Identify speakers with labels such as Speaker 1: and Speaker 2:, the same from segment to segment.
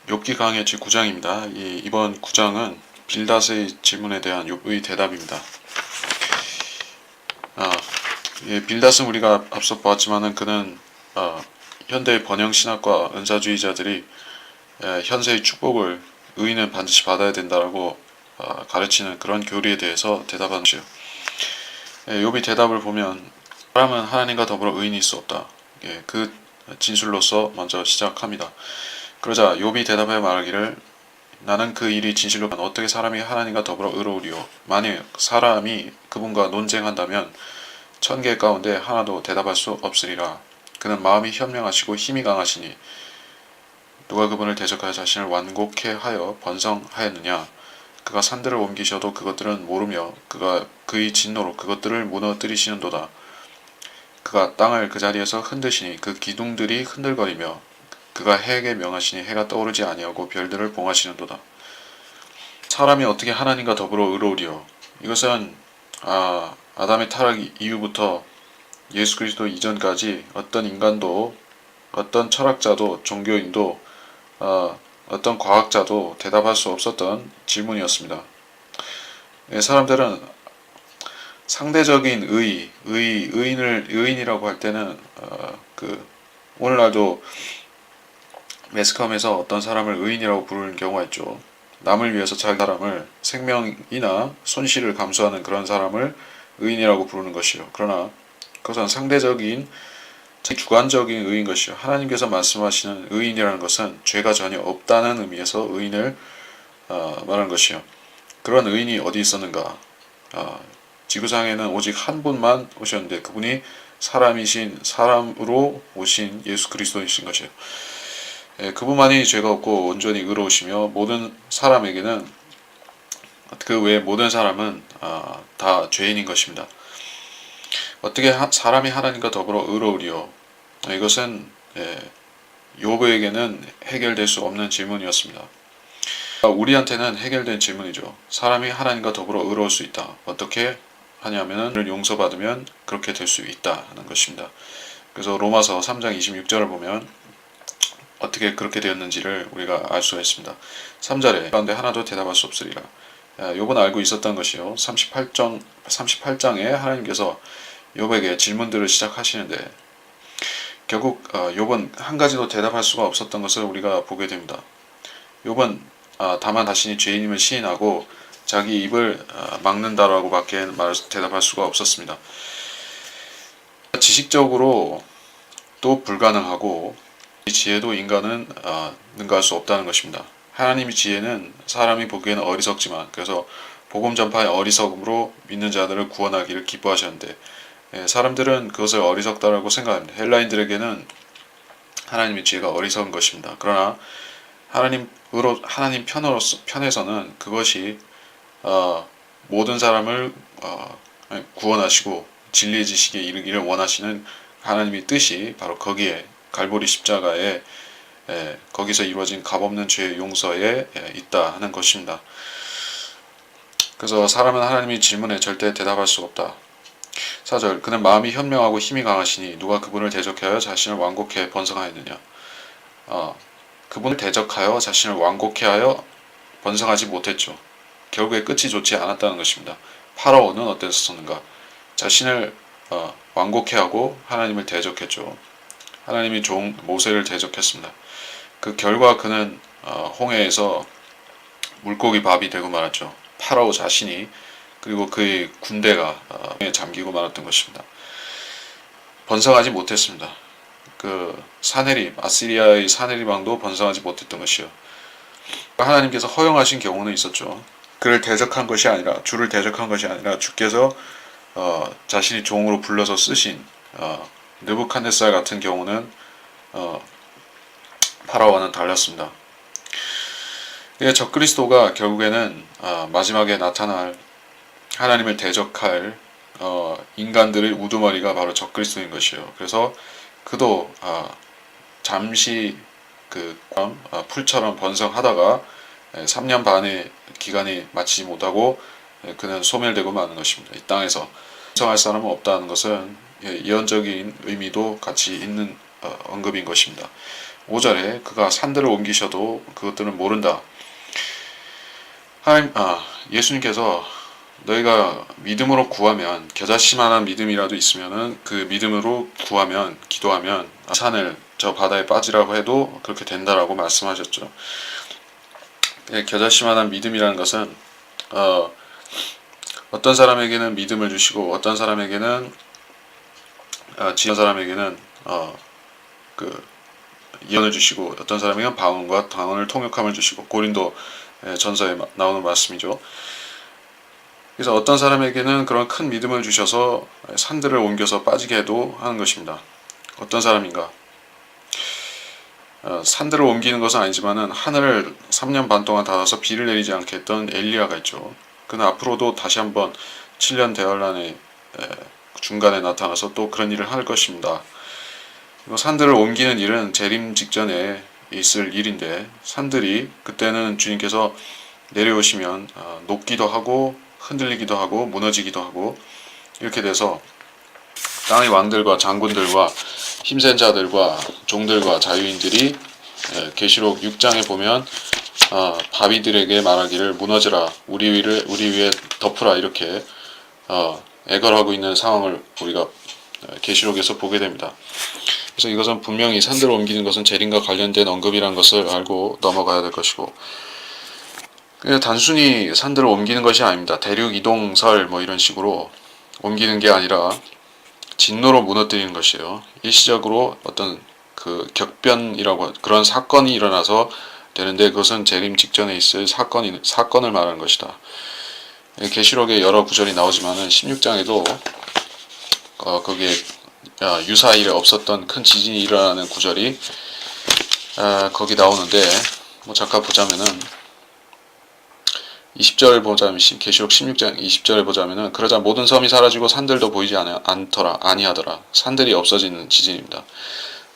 Speaker 1: 욥기 강의 제9장입니다. 이번 9장은 빌닷의 질문에 대한 욥의 대답입니다. 빌닷은 우리가 앞서 보았지만은 그는 현대의 번영신학과 은사주의자들이 현세의 축복을 의인은 반드시 받아야 된다라고 가르치는 그런 교리에 대해서 대답하는 것이요. 욥이 대답을 보면 사람은 하나님과 더불어 의인일 수 없다. 그 진술로서 먼저 시작합니다. 그러자 욥이 대답해 말하기를 나는 그 일이 진실로 어떻게 사람이 하나님과 더불어 의로우리요. 만일 사람이 그분과 논쟁한다면 1000개 가운데 하나도 대답할 수 없으리라. 그는 마음이 현명하시고 힘이 강하시니 누가 그분을 대적하여 자신을 완곡해 하여 번성하였느냐. 그가 산들을 옮기셔도 그것들은 모르며 그가 그의 진노로 그것들을 무너뜨리시는도다. 그가 땅을 그 자리에서 흔드시니 그 기둥들이 흔들거리며 그가 해에게 명하시니 해가 떠오르지 아니하고 별들을 봉하시는도다. 사람이 어떻게 하나님과 더불어 의로우리요. 이것은 아담의 타락 이후부터 예수 그리스도 이전까지 어떤 인간도 어떤 철학자도 종교인도 어떤 과학자도 대답할 수 없었던 질문이었습니다. 사람들은 상대적인 의인이라고 할 때는 오늘날도 매스컴에서 어떤 사람을 의인이라고 부르는 경우가 있죠. 남을 위해서 자기 사람을 생명이나 손실을 감수하는 그런 사람을 의인이라고 부르는 것이요. 그러나 그것은 상대적인 주관적인 의인 것이요. 하나님께서 말씀하시는 의인이라는 것은 죄가 전혀 없다는 의미에서 의인을 말하는 것이요. 그런 의인이 어디 있었는가? 지구상에는 오직 한 분만 오셨는데 그분이 사람으로 오신 예수 그리스도이신 것이요. 그분만이 죄가 없고 온전히 의로우시며 모든 사람에게는 그 외 모든 사람은 다 죄인인 것입니다. 어떻게 사람이 하나님과 더불어 의로우리요? 이것은 욥에게는 해결될 수 없는 질문이었습니다. 우리한테는 해결된 질문이죠. 사람이 하나님과 더불어 의로울 수 있다. 어떻게 하냐면은 용서받으면 그렇게 될 수 있다 하는 것입니다. 그래서 로마서 3장 26절을 보면 어떻게 그렇게 되었는지를 우리가 알 수가 있습니다. 3절에 가운데 하나도 대답할 수 없으리라. 욥은 알고 있었던 것이요. 38장에 하나님께서 욥에게 질문들을 시작하시는데 결국 욥은 한 가지도 대답할 수가 없었던 것을 우리가 보게 됩니다. 욥은 다만 자신이 죄인임을 시인하고 자기 입을 막는다라고 밖에 대답할 수가 없었습니다. 지식적으로 또 불가능하고 이 지혜도 인간은 능가할 수 없다는 것입니다. 하나님의 지혜는 사람이 보기에는 어리석지만 그래서 복음 전파의 어리석음으로 믿는 자들을 구원하기를 기뻐하셨는데 사람들은 그것을 어리석다라고 생각합니다. 헬라인들에게는 하나님의 지혜가 어리석은 것입니다. 그러나 하나님 편에서는 그것이 모든 사람을 구원하시고 진리의 지식에 이르기를 원하시는 하나님의 뜻이 바로 거기에 갈보리 십자가에 거기서 이루어진 값없는 죄의 용서에 있다 하는 것입니다. 그래서 사람은 하나님의 질문에 절대 대답할 수 없다. 4절 그는 마음이 현명하고 힘이 강하시니 누가 그분을 대적하여 자신을 완곡해 번성하였느냐. 그분을 대적하여 자신을 완곡해 하여 번성하지 못했죠. 결국에 끝이 좋지 않았다는 것입니다. 파라오는 어땠었는가? 자신을 완곡해 하고 하나님을 대적했죠. 하나님이 종 모세를 대적했습니다. 그 결과 그는 홍해에서 물고기 밥이 되고 말았죠. 파라오 자신이 그리고 그의 군대가 잠기고 말았던 것입니다. 번성하지 못했습니다. 아시리아의 사네립왕도 번성하지 못했던 것이요. 하나님께서 허용하신 경우는 있었죠. 그를 대적한 것이 아니라 주를 대적한 것이 아니라 주께서 자신이 종으로 불러서 쓰신 느부갓네살 같은 경우는 파라오와는 달랐습니다. 적그리스도가 결국에는 마지막에 나타날 하나님을 대적할 인간들의 우두머리가 바로 적그리스도인 것이에요. 그래서 그도 잠시 풀처럼 번성하다가 3년 반의 기간이 마치지 못하고 그는 소멸되고 마는 것입니다. 이 땅에서 번성할 사람은 없다는 것은 예언적인 의미도 같이 있는 언급인 것입니다. 5절에 그가 산들을 옮기셔도 그것들은 모른다. 예수님께서 너희가 믿음으로 구하면, 겨자씨만한 믿음이라도 있으면은 그 믿음으로 구하면, 기도하면 산을 저 바다에 빠지라고 해도 그렇게 된다라고 말씀하셨죠. 겨자씨만한 믿음이라는 것은 어떤 사람에게는 믿음을 주시고 어떤 사람에게는 지은 사람에게는 예언을 주시고 어떤 사람에게는 방언과 당언을 통역함을 주시고, 고린도 전서에 나오는 말씀이죠. 그래서 어떤 사람에게는 그런 큰 믿음을 주셔서 산들을 옮겨서 빠지게 해도 하는 것입니다. 어떤 사람인가? 산들을 옮기는 것은 아니지만은 하늘을 3년 반 동안 닫아서 비를 내리지 않게 했던 엘리야가 있죠. 그는 앞으로도 다시 한번 7년 대환란의 중간에 나타나서 또 그런 일을 할 것입니다. 산들을 옮기는 일은 재림 직전에 있을 일인데, 산들이 그때는 주님께서 내려오시면 녹기도 하고 흔들리기도 하고 무너지기도 하고 이렇게 돼서 땅의 왕들과 장군들과 힘센 자들과 종들과 자유인들이 계시록 6장에 보면 바위들에게 말하기를 무너져라, 우리 위에 덮으라, 이렇게 애걸하고 있는 상황을 우리가 계시록에서 보게 됩니다. 그래서 이것은 분명히 산들을 옮기는 것은 재림과 관련된 언급이라는 것을 알고 넘어가야 될 것이고, 그냥 단순히 산들을 옮기는 것이 아닙니다. 대륙 이동설 이런 식으로 옮기는 게 아니라 진노로 무너뜨리는 것이에요. 일시적으로 어떤 그 격변이라고 그런 사건이 일어나서 되는데, 그것은 재림 직전에 있을 사건을 말하는 것이다. 계시록에 여러 구절이 나오지만은 16장에도 거기에 유사일에 없었던 큰 지진이 일어나는 구절이 거기 나오는데, 잠깐 보자면은 20절 보자면, 계시록 16장 20절에 보자면은 그러자 모든 섬이 사라지고 산들도 보이지 아니하더라. 산들이 없어지는 지진입니다.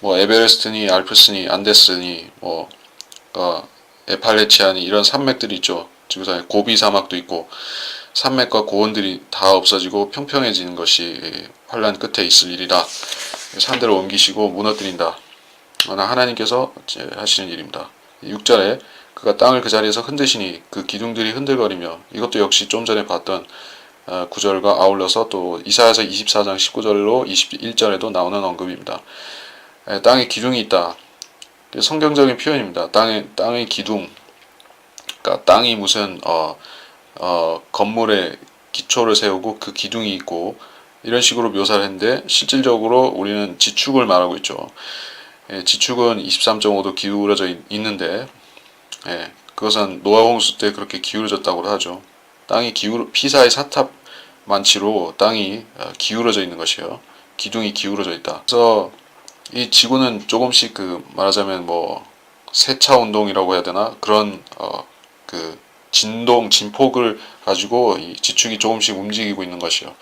Speaker 1: 에베레스트니 알프스니 안데스니 에팔레치아니 이런 산맥들이 있죠. 지구상에 고비 사막도 있고 산맥과 고원들이 다 없어지고 평평해지는 것이 환란 끝에 있을 일이다. 산들을 옮기시고 무너뜨린다. 하나님께서 하시는 일입니다. 6절에 그가 땅을 그 자리에서 흔드시니 그 기둥들이 흔들거리며, 이것도 역시 좀 전에 봤던 구절과 아울러서 또 이사야서 24장 19절로 21절에도 나오는 언급입니다. 땅에 기둥이 있다. 성경적인 표현입니다. 땅의 기둥. 그러니까 땅이 무슨 건물에 기초를 세우고 그 기둥이 있고 이런 식으로 묘사를 했는데, 실질적으로 우리는 지축을 말하고 있죠. 지축은 23.5도 기울어져 있는데, 그것은 노아 홍수 때 그렇게 기울어졌다고 하죠. 땅이 피사의 사탑 만치로 땅이 기울어져 있는 것이에요. 기둥이 기울어져 있다. 그래서 이 지구는 조금씩 말하자면 세차 운동이라고 해야 되나, 그런 진폭을 가지고 이 지축이 조금씩 움직이고 있는 것이요.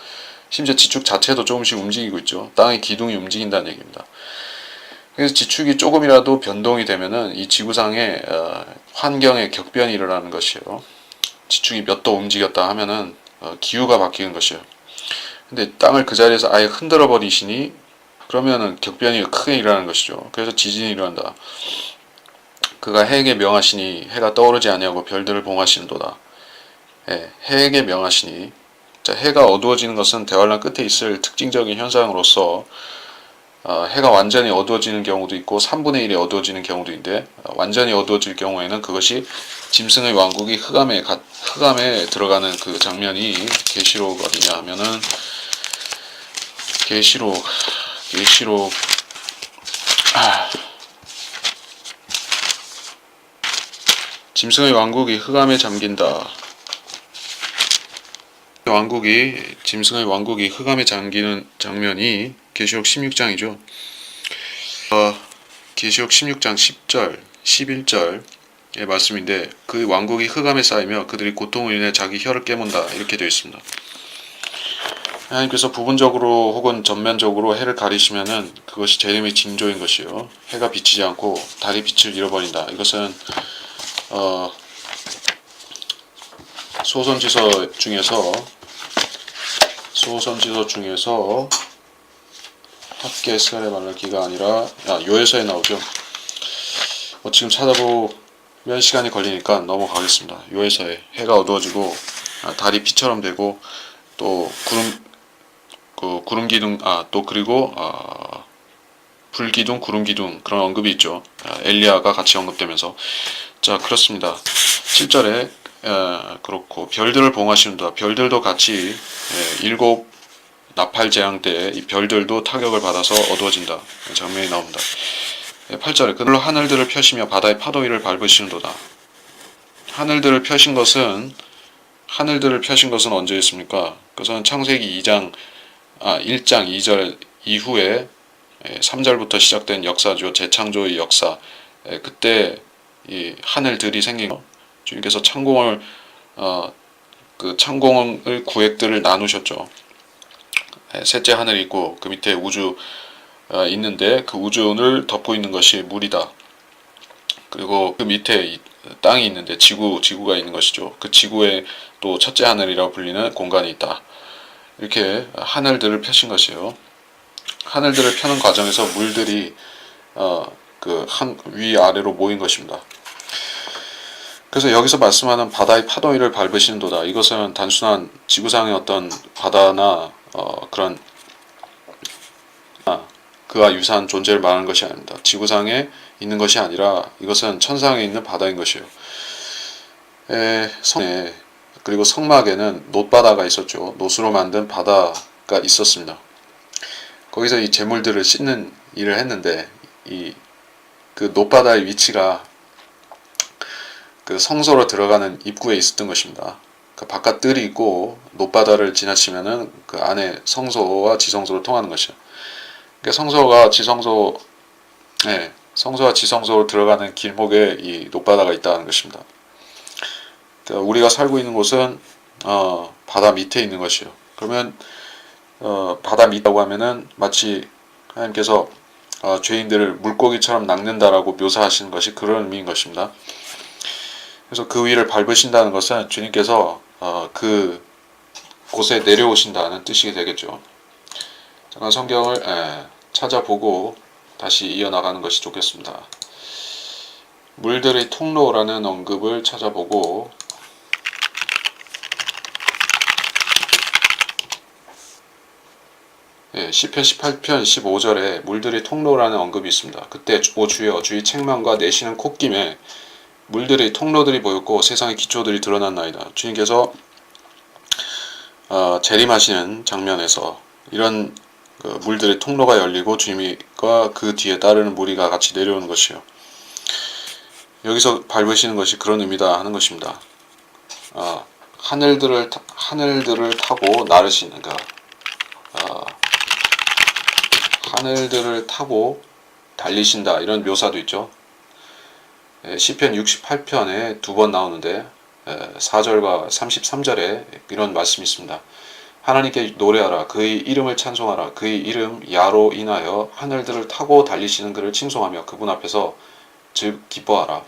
Speaker 1: 심지어 지축 자체도 조금씩 움직이고 있죠. 땅의 기둥이 움직인다는 얘기입니다. 그래서 지축이 조금이라도 변동이 되면은 이 지구상의 환경의 격변이 일어나는 것이에요. 지축이 몇 도 움직였다 하면은 기후가 바뀌는 것이에요. 근데 땅을 그 자리에서 아예 흔들어 버리시니 그러면은 격변이 크게 일어나는 것이죠. 그래서 지진이 일어난다. 그가 해에게 명하시니 해가 떠오르지 아니하고 별들을 봉하시는도다. 해에게 명하시니, 해가 어두워지는 것은 대환란 끝에 있을 특징적인 현상으로서 해가 완전히 어두워지는 경우도 있고 3분의 1이 어두워지는 경우도 있는데, 완전히 어두워질 경우에는 그것이 짐승의 왕국이 흑암에 들어가는 그 장면이 계시록 어디냐 하면은 계시록 짐승의 왕국이 흑암에 잠긴다. 짐승의 왕국이 흑암에 잠기는 장면이 계시록 16장이죠. 계시록 16장 10절, 11절의 말씀인데, 그 왕국이 흑암에 쌓이며 그들이 고통으로 인해 자기 혀를 깨문다, 이렇게 되어 있습니다. 하나님께서 부분적으로 혹은 전면적으로 해를 가리시면은 그것이 재림의 징조인 것이요. 해가 비치지 않고 달이 빛을 잃어버린다. 이것은 소선지서 중에서 학계 스가랴 말라기가 아니라 요에서에 나오죠. 지금 찾아보면 시간이 걸리니까 넘어가겠습니다. 요에서의 해가 어두워지고 달이 피처럼 되고 또 구름 기둥 또 그리고 불기둥 구름 기둥 그런 언급이 있죠. 엘리야가 같이 언급되면서 자 그렇습니다. 7절에 그렇고 별들을 봉하시는도다. 별들도 같이 일곱 나팔 재앙 때에 이 별들도 타격을 받아서 어두워진다. 장면이 나옵니다. 8절에 그들로 하늘들을 펴시며 바다의 파도 위를 밟으시는도다. 하늘들을 펴신 것은 언제였습니까? 그것은 창세기 1장 2절 이후에 3절부터 시작된 역사죠. 재창조의 역사. 그때 이 하늘들이 생긴 거. 주님께서 창공을 구획들을 나누셨죠. 셋째 하늘이 있고 그 밑에 우주 있는데 그 우주를 덮고 있는 것이 물이다. 그리고 그 밑에 땅이 있는데 지구가 있는 것이죠. 그 지구에 또 첫째 하늘이라고 불리는 공간이 있다. 이렇게 하늘들을 펴신 것이에요. 하늘들을 펴는 과정에서 물들이 위아래로 모인 것입니다. 그래서 여기서 말씀하는 바다의 파도 위를 밟으시는도다. 이것은 단순한 지구상의 어떤 바다나 그런 그와 유사한 존재를 말하는 것이 아닙니다. 지구상에 있는 것이 아니라 이것은 천상에 있는 바다인 것이에요. 그리고 성막에는 놋바다가 있었죠. 놋으로 만든 바다가 있었습니다. 거기서 이 재물들을 씻는 일을 했는데 그 놋바다의 위치가 그 성소로 들어가는 입구에 있었던 것입니다. 그 바깥 뜰이 있고 놋바다를 지나치면은 그 안에 성소와 지성소로 통하는 것이요. 성소와 지성소로 들어가는 길목에 이 놋바다가 있다는 것입니다. 그러니까 우리가 살고 있는 곳은 바다 밑에 있는 것이요. 그러면 바다 밑이라고 하면은 마치 하나님께서 죄인들을 물고기처럼 낚는다라고 묘사하시는 것이 그런 의미인 것입니다. 그래서 그 위를 밟으신다는 것은 주님께서 그 곳에 내려오신다는 뜻이 되겠죠. 잠깐 성경을 찾아보고 다시 이어나가는 것이 좋겠습니다. 물들의 통로라는 언급을 찾아보고 시편 18편 15절에 물들의 통로라는 언급이 있습니다. 그때 오 주여 주의 책망과 내쉬는 콧김에 물들의 통로들이 보였고 세상의 기초들이 드러났나이다. 주님께서 재림하시는 장면에서 이런 물들의 통로가 열리고 주님과 그 뒤에 따르는 무리가 같이 내려오는 것이요. 여기서 밟으시는 것이 그런 의미다 하는 것입니다. 하늘들을 타고 나르시는 하늘들을 타고 달리신다 이런 묘사도 있죠. 시편 68편에 두 번 나오는데 4절과 33절에 이런 말씀이 있습니다. 하나님께 노래하라. 그의 이름을 찬송하라. 그의 이름 야로 인하여 하늘들을 타고 달리시는 그를 칭송하며 그분 앞에서 즉 기뻐하라.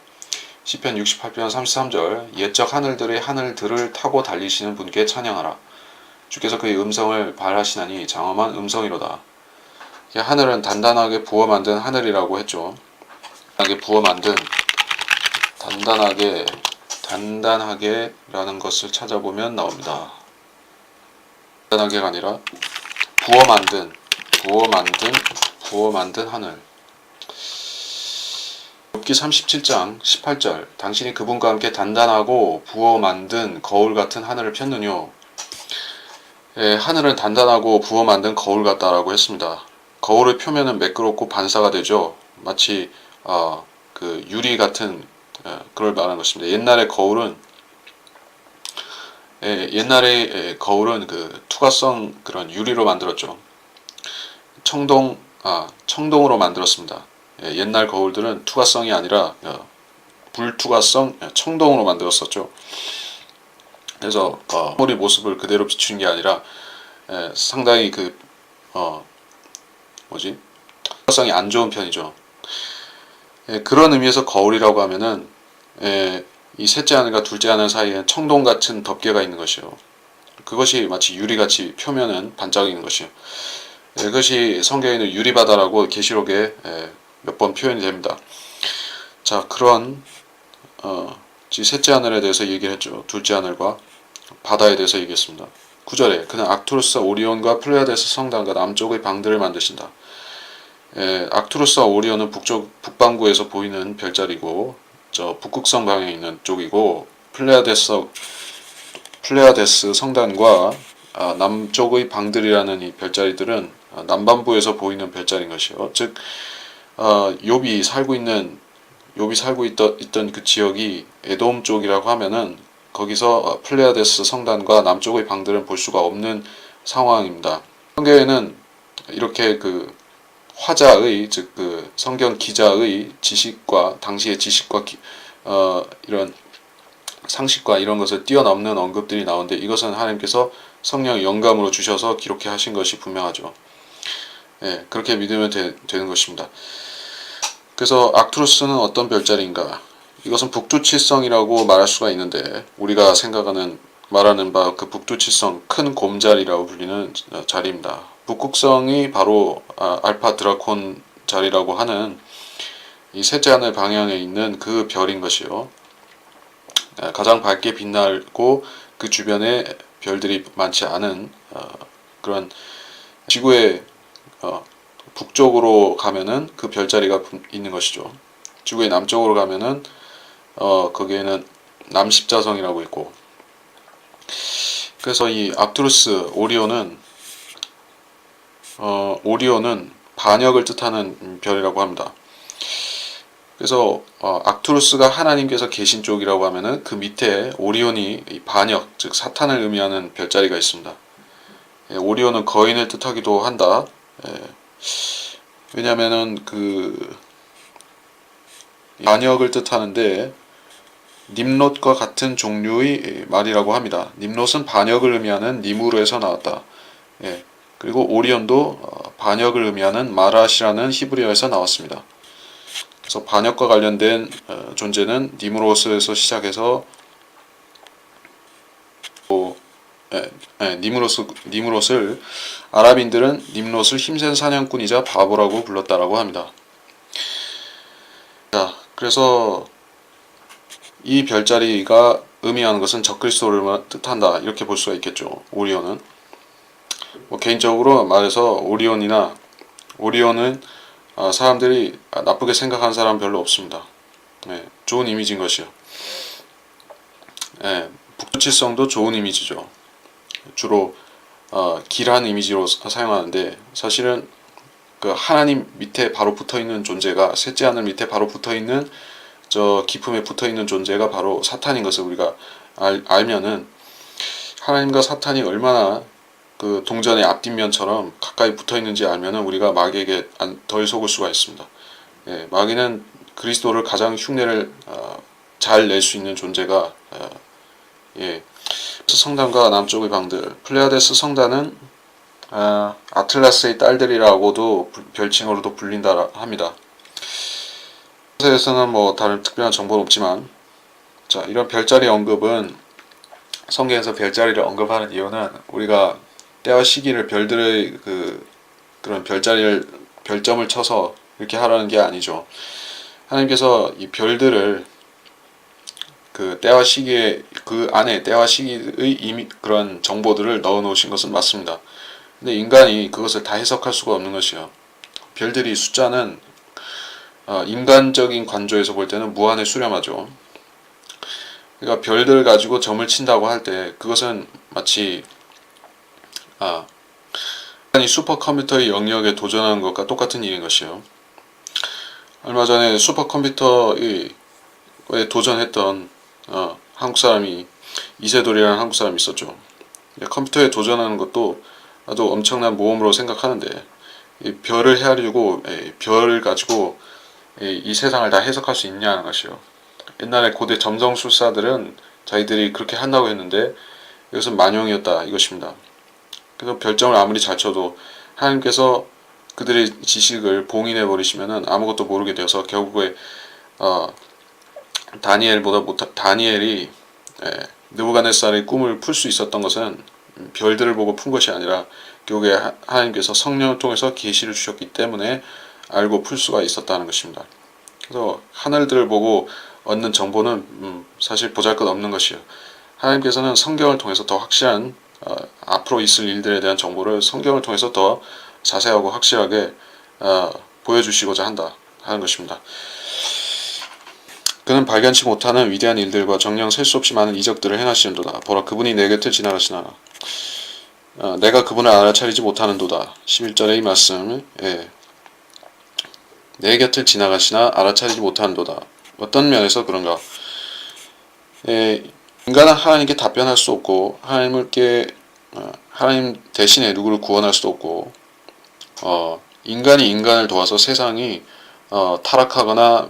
Speaker 1: 시편 68편 33절 옛적 하늘들을 타고 달리시는 분께 찬양하라. 주께서 그의 음성을 발하시나니 장엄한 음성이로다. 하늘은 단단하게 부어 만든 하늘이라고 했죠. 단단하게 라는 것을 찾아보면 나옵니다. 단단하게가 아니라 부어 만든 하늘. 욥기 37장 18절 당신이 그분과 함께 단단하고 부어 만든 거울 같은 하늘을 폈느뇨. 하늘은 단단하고 부어 만든 거울 같다라고 했습니다. 거울의 표면은 매끄럽고 반사가 되죠. 마치 그 유리 같은 그걸 말하는 것입니다. 옛날의 거울은 그 투과성 그런 유리로 만들었죠. 청동으로 만들었습니다. 옛날 거울들은 투과성이 아니라 불투과성 청동으로 만들었었죠. 그래서 거울의 모습을 그대로 비추는 게 아니라 상당히 투과성이 안 좋은 편이죠. 그런 의미에서 거울이라고 하면은 이 셋째 하늘과 둘째 하늘 사이에 청동 같은 덮개가 있는 것이요. 그것이 마치 유리같이 표면은 반짝이는 것이요. 그것이 성경에는 유리바다라고 계시록에 몇 번 표현이 됩니다. 자, 그런 셋째 하늘에 대해서 얘기를 했죠. 둘째 하늘과 바다에 대해서 얘기했습니다. 9절에 그는 악투루스와 오리온과 플레이아데스 성단과 남쪽의 방들을 만드신다. 악투루스와 오리온은 북반구에서 보이는 별자리고 저 북극성 방향에 있는 쪽이고 플레이아데스 성단과 남쪽의 방들이라는 이 별자리들은 남반부에서 보이는 별자리인 것이요. 즉 욥이 살고 있던 그 지역이 에돔 쪽이라고 하면은 거기서 플레이아데스 성단과 남쪽의 방들은 볼 수가 없는 상황입니다. 성경에는 이렇게 그 화자의 즉 그 성경 기자의 지식과 당시의 지식과 이런 상식과 이런 것을 뛰어넘는 언급들이 나오는데 이것은 하나님께서 성령의 영감으로 주셔서 기록해 하신 것이 분명하죠. 그렇게 믿으면 되는 것입니다. 그래서 악투루스는 어떤 별자리인가? 이것은 북두칠성이라고 말할 수가 있는데 우리가 말하는 바 그 북두칠성 큰 곰자리라고 불리는 자리입니다. 북극성이 바로 알파 드라콘 자리라고 하는 이 셋째 하늘 방향에 있는 그 별인 것이요. 가장 밝게 빛나고 그 주변에 별들이 많지 않은 그런 지구의 북쪽으로 가면은 그 별자리가 있는 것이죠. 지구의 남쪽으로 가면은 거기에는 남십자성이라고 있고, 그래서 이 악투루스 오리온은 반역을 뜻하는 별이라고 합니다. 그래서 악투루스가 하나님께서 계신 쪽이라고 하면은 그 밑에 오리온이 반역, 즉 사탄을 의미하는 별자리가 있습니다. 오리온은 거인을 뜻하기도 한다. 왜냐면은 그 반역을 뜻하는데 님롯과 같은 종류의 말이라고 합니다. 님롯은 반역을 의미하는 니무르에서 나왔다. 그리고 오리온도 반역을 의미하는 마랏이라는 히브리어에서 나왔습니다. 그래서 반역과 관련된 존재는 니무롯에서 시작해서 니무롯을 아랍인들은 님롯을 힘센 사냥꾼이자 바보라고 불렀다라고 합니다. 자, 그래서 이 별자리가 의미하는 것은 적그리스도를 뜻한다 이렇게 볼 수가 있겠죠. 오리온은 개인적으로 말해서 오리온은 사람들이 나쁘게 생각하는 사람 별로 없습니다. 좋은 이미지인 것이요. 북두칠성도 좋은 이미지죠. 주로 길한 이미지로 사용하는데 사실은 그 하나님 밑에 바로 붙어있는 존재가 셋째 하늘 밑에 바로 붙어있는 저 기품에 붙어있는 존재가 바로 사탄인 것을 우리가 알면은 하나님과 사탄이 얼마나 그 동전의 앞뒷면처럼 가까이 붙어있는지 알면은 우리가 마귀에게 덜 속을 수가 있습니다. 마귀는 그리스도를 가장 흉내를 잘 낼 수 있는 존재가 성단과 남쪽의 방들, 플레아데스 성단은 아틀라스의 딸들이라고도 별칭으로도 불린다 합니다. 에서는 다른 특별한 정보는 없지만, 자, 이런 별자리 언급은 성경에서 별자리를 언급하는 이유는 우리가 때와 시기를 별들의 그런 별점을 쳐서 이렇게 하라는 게 아니죠. 하나님께서 이 별들을 그 때와 시기에 그 안에 때와 시기의 그런 정보들을 넣어 놓으신 것은 맞습니다. 근데 인간이 그것을 다 해석할 수가 없는 것이요. 별들이 숫자는 인간적인 관조에서 볼 때는 무한에 수렴하죠. 그러니까 별들을 가지고 점을 친다고 할 때 그것은 마치 인간이 슈퍼컴퓨터의 영역에 도전하는 것과 똑같은 일인 것이요. 얼마 전에 슈퍼컴퓨터에 도전했던 한국 사람이 이세돌이라는 한국 사람이 있었죠. 컴퓨터에 도전하는 것도 아주 엄청난 모험으로 생각하는데 별을 헤아리고 별을 가지고 이 세상을 다 해석할 수 있냐는 것이요. 옛날에 고대 점성술사들은 자기들이 그렇게 한다고 했는데 이것은 만용이었다 이것입니다. 그래서 별점을 아무리 잘 쳐도 하나님께서 그들의 지식을 봉인해 버리시면은 아무것도 모르게 되어서 결국에 다니엘이 느부갓네살의 꿈을 풀 수 있었던 것은 별들을 보고 푼 것이 아니라 결국에 하나님께서 성령을 통해서 계시를 주셨기 때문에 알고 풀 수가 있었다는 것입니다. 그래서 하늘들을 보고 얻는 정보는 사실 보잘것없는 것이요. 하나님께서는 성경을 통해서 더 확실한 앞으로 있을 일들에 대한 정보를 성경을 통해서 더 자세하고 확실하게 보여주시고자 한다 하는 것입니다. 그는 발견치 못하는 위대한 일들과 정령 셀 수 없이 많은 이적들을 행하시는도다. 보라, 그분이 내 곁을 지나가시나 내가 그분을 알아차리지 못하는도다. 11절의 이 말씀, 내 곁을 지나가시나 알아차리지 못하는도다. 어떤 면에서 그런가? 인간은 하나님께 답변할 수 없고 하나님 대신에 누구를 구원할 수도 없고 인간이 인간을 도와서 세상이 타락하거나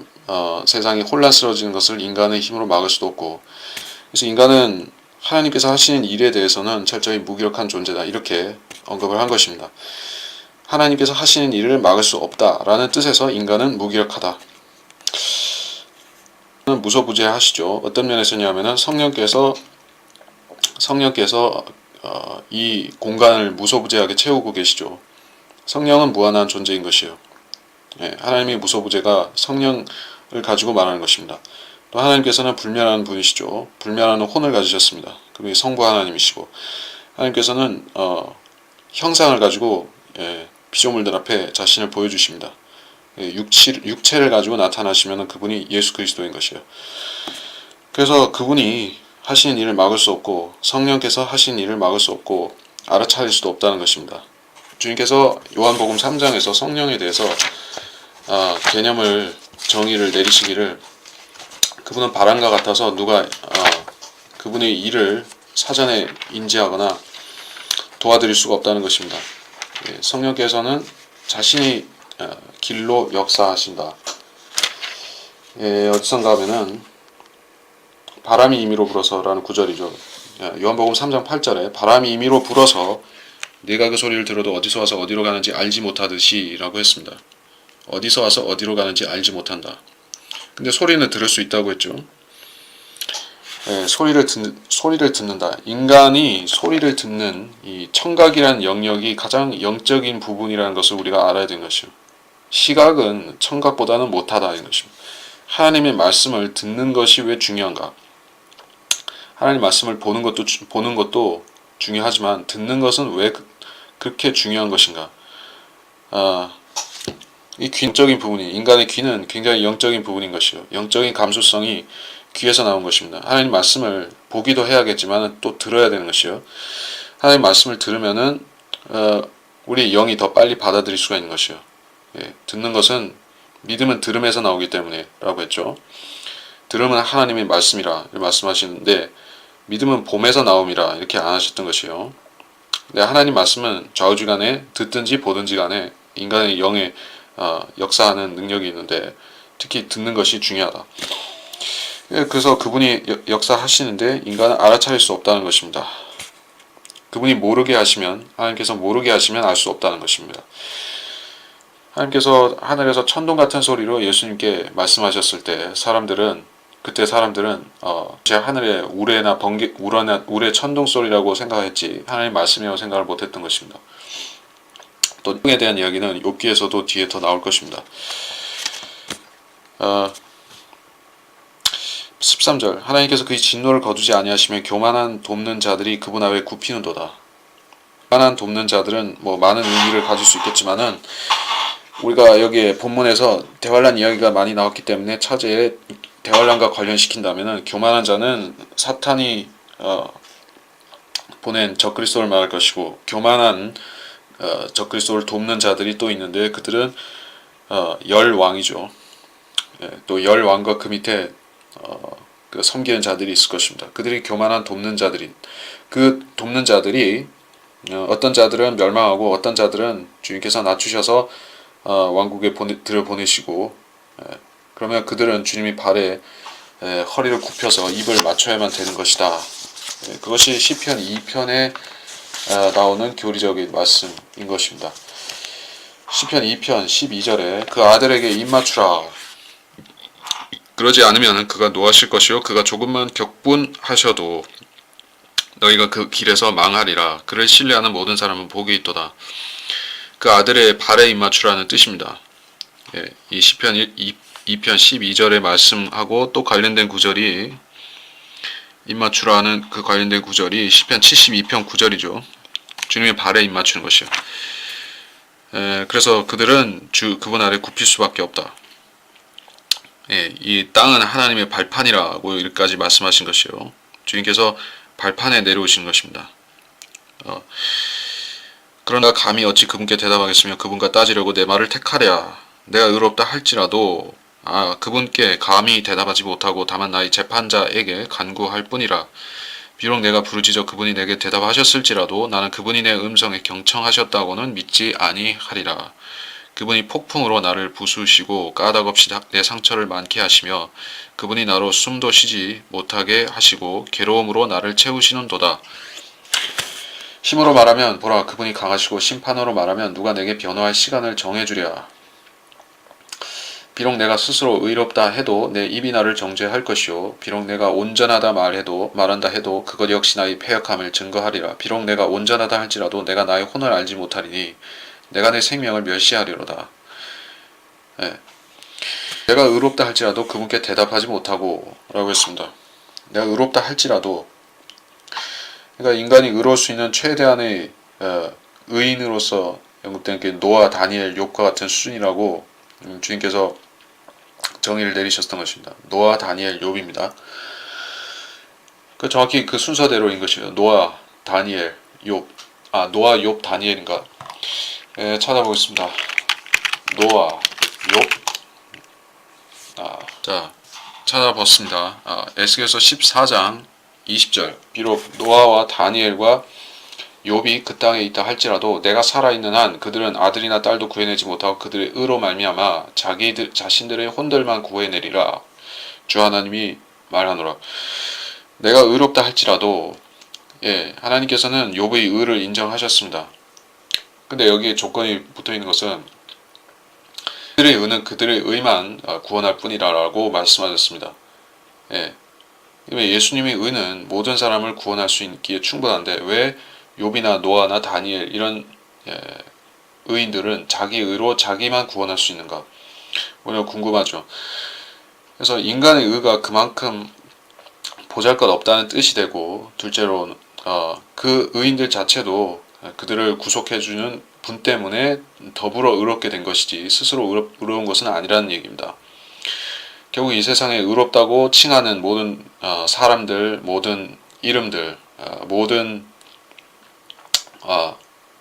Speaker 1: 세상이 혼란스러워지는 것을 인간의 힘으로 막을 수도 없고, 그래서 인간은 하나님께서 하시는 일에 대해서는 철저히 무기력한 존재다, 이렇게 언급을 한 것입니다. 하나님께서 하시는 일을 막을 수 없다라는 뜻에서 인간은 무기력하다. 무소부재하시죠. 어떤 면에서냐면은 성령께서 이 공간을 무소부재하게 채우고 계시죠. 성령은 무한한 존재인 것이요. 하나님의 무소부재가 성령을 가지고 말하는 것입니다. 또 하나님께서는 불멸한 분이시죠. 불멸한 혼을 가지셨습니다. 그분이 성부 하나님이시고, 하나님께서는 형상을 가지고 피조물들 앞에 자신을 보여주십니다. 육체를 가지고 나타나시면 그분이 예수 그리스도인 것이에요. 그래서 그분이 하시는 일을 막을 수 없고, 성령께서 하시는 일을 막을 수 없고 알아차릴 수도 없다는 것입니다. 주님께서 요한복음 3장에서 성령에 대해서 개념을 정의를 내리시기를, 그분은 바람과 같아서 누가 그분의 일을 사전에 인지하거나 도와드릴 수가 없다는 것입니다. 성령께서는 자신의 길로 역사하신다. 어디선가 하면은 바람이 임의로 불어서라는 구절이죠. 요한복음 3장 8절에 바람이 임의로 불어서 네가 그 소리를 들어도 어디서 와서 어디로 가는지 알지 못하듯이 라고 했습니다. 어디서 와서 어디로 가는지 알지 못한다. 근데 소리는 들을 수 있다고 했죠. 소리를 듣는다. 인간이 소리를 듣는 이 청각이라는 영역이 가장 영적인 부분이라는 것을 우리가 알아야 되는 것이요. 시각은 청각보다는 못하다는 것입니다. 하나님의 말씀을 듣는 것이 왜 중요한가? 하나님 말씀을 보는 것도 중요하지만 듣는 것은 왜 그렇게 중요한 것인가? 이 귀적인 부분이, 인간의 귀는 굉장히 영적인 부분인 것이요. 영적인 감수성이 귀에서 나온 것입니다. 하나님 말씀을 보기도 해야겠지만 또 들어야 되는 것이요. 하나님 말씀을 들으면은 우리 영이 더 빨리 받아들일 수가 있는 것이요. 듣는 것은, 믿음은 들음에서 나오기 때문에 라고 했죠. 들음은 하나님의 말씀이라 말씀하시는데, 믿음은 봄에서 나옴이라 이렇게 안 하셨던 것이요. 근데 하나님 말씀은 좌우지간에 듣든지 보든지 간에 인간의 영에 역사하는 능력이 있는데, 특히 듣는 것이 중요하다. 그래서 그분이 역사하시는데 인간은 알아차릴 수 없다는 것입니다. 그분이 모르게 하시면, 하나님께서 모르게 하시면 알 수 없다는 것입니다. 하나님께서 하늘에서 천둥 같은 소리로 예수님께 말씀하셨을 때 그때 사람들은 제 하늘에 우레나 번개, 우레 천둥 소리라고 생각했지 하나님 말씀이라고 생각을 못했던 것입니다. 또 에 대한 이야기는 욥기에서도 뒤에 더 나올 것입니다. 13절, 하나님께서 그의 진노를 거두지 아니하시며 교만한 돕는 자들이 그분 앞에 굽히는도다. 교만한 돕는 자들은 많은 의미를 가질 수 있겠지만은, 우리가 여기에 본문에서 대환란 이야기가 많이 나왔기 때문에 차제에 대환란과 관련시킨다면은, 교만한 자는 사탄이 보낸 적그리스도를 말할 것이고, 교만한 적그리스도를 돕는 자들이 또 있는데, 그들은 열왕이죠. 또 열왕과 그 밑에 그 섬기는 자들이 있을 것입니다. 그들이 교만한 돕는 자들인, 그 돕는 자들이 어떤 자들은 멸망하고 어떤 자들은 주님께서 낮추셔서 왕국에 들여보내시고, 그러면 그들은 주님이 발에 허리를 굽혀서 입을 맞춰야만 되는 것이다. 그것이 시편 2편에 나오는 교리적인 말씀인 것입니다. 시편 2편 12절에 그 아들에게 입 맞추라. 그러지 않으면 그가 노하실 것이요 그가 조금만 격분하셔도 너희가 그 길에서 망하리라. 그를 신뢰하는 모든 사람은 복이 있도다. 그 아들의 발에 입 맞추라는 뜻입니다. 이 시편 2편 12절에 말씀하고 또 관련된 구절이 입맞추라는 그 관련된 구절이 시편 72편 9절이죠. 주님의 발에 입맞추는 것이요. 그래서 그들은 그분 아래 굽힐 수밖에 없다. 이 땅은 하나님의 발판이라고 여기까지 말씀하신 것이요. 주님께서 발판에 내려오신 것입니다. 그러나 감히 어찌 그분께 대답하겠으며 그분과 따지려고 내 말을 택하랴. 내가 의롭다 할지라도 그분께 감히 대답하지 못하고 다만 나의 재판자에게 간구할 뿐이라. 비록 내가 부르짖어 그분이 내게 대답하셨을지라도 나는 그분이 내 음성에 경청하셨다고는 믿지 아니하리라. 그분이 폭풍으로 나를 부수시고 까닭없이 내 상처를 많게 하시며 그분이 나로 숨도 쉬지 못하게 하시고 괴로움으로 나를 채우시는도다. 힘으로 말하면 보라 그분이 강하시고 심판으로 말하면 누가 내게 변호할 시간을 정해주랴. 비록 내가 스스로 의롭다 해도 내 입이 나를 정죄할 것이요 비록 내가 온전하다 말한다 해도 그것 역시 나의 패역함을 증거하리라. 비록 내가 온전하다 할지라도 내가 나의 혼을 알지 못하리니 내가 내 생명을 멸시하리로다. 내가 의롭다 할지라도 그분께 대답하지 못하고 라고 했습니다. 내가 의롭다 할지라도, 그러니까 인간이 의로울 수 있는 최대한의 의인으로서 연극된 게 노아, 다니엘, 욥과 같은 수준이라고 주님께서 정의를 내리셨던 것입니다. 노아, 다니엘, 욥입니다. 정확히 그 순서대로인 것이에요. 노아, 다니엘, 욥. 노아, 욥, 다니엘인가? 찾아보겠습니다. 노아, 욥. 자, 찾아봤습니다. 에스겔서 14장 20절. 비록 노아와 다니엘과 욥이 그 땅에 있다 할지라도 내가 살아있는 한 그들은 아들이나 딸도 구해내지 못하고 그들의 의로 말미암아 자신들의 혼들만 구해내리라. 주 하나님이 말하노라. 내가 의롭다 할지라도 하나님께서는 욥의 의를 인정하셨습니다. 근데 여기에 조건이 붙어있는 것은 그들의 의는 그들의 의만 구원할 뿐이라고 말씀하셨습니다. 예수님의 의는 모든 사람을 구원할 수 있기에 충분한데 왜 욥이나 노아나 다니엘 이런 의인들은 자기 의로 자기만 구원할 수 있는가? 오히려 궁금하죠. 그래서 인간의 의가 그만큼 보잘것없다는 뜻이 되고, 둘째로 그 의인들 자체도 그들을 구속해주는 분 때문에 더불어 의롭게 된 것이지 스스로 의로운 것은 아니라는 얘기입니다. 결국 이 세상에 의롭다고 칭하는 모든 사람들, 모든 이름들, 모든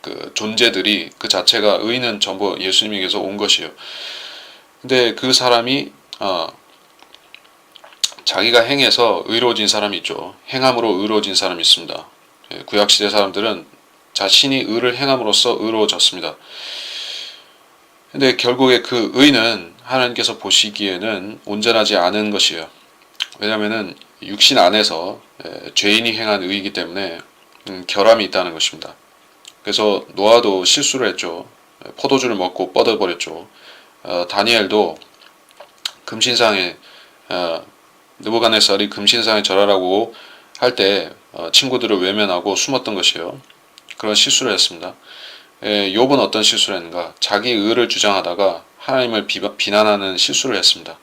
Speaker 1: 그 존재들이 그 자체가 의는 전부 예수님에게서 온 것이에요. 근데 그 사람이 자기가 행해서 의로워진 사람이 있죠. 행함으로 의로워진 사람이 있습니다. 구약시대 사람들은 자신이 의를 행함으로써 의로워졌습니다. 근데 결국에 그 의는 하나님께서 보시기에는 온전하지 않은 것이에요. 왜냐하면 육신 안에서 죄인이 행한 의이기 때문에 결함이 있다는 것입니다. 그래서 노아도 실수를 했죠. 포도주를 먹고 뻗어버렸죠. 다니엘도 금신상에 느부갓네살이 금신상에 절하라고 할 때 친구들을 외면하고 숨었던 것이에요. 그런 실수를 했습니다. 욥은 어떤 실수를 했는가? 자기 의를 주장하다가 하나님을 비난하는 실수를 했습니다.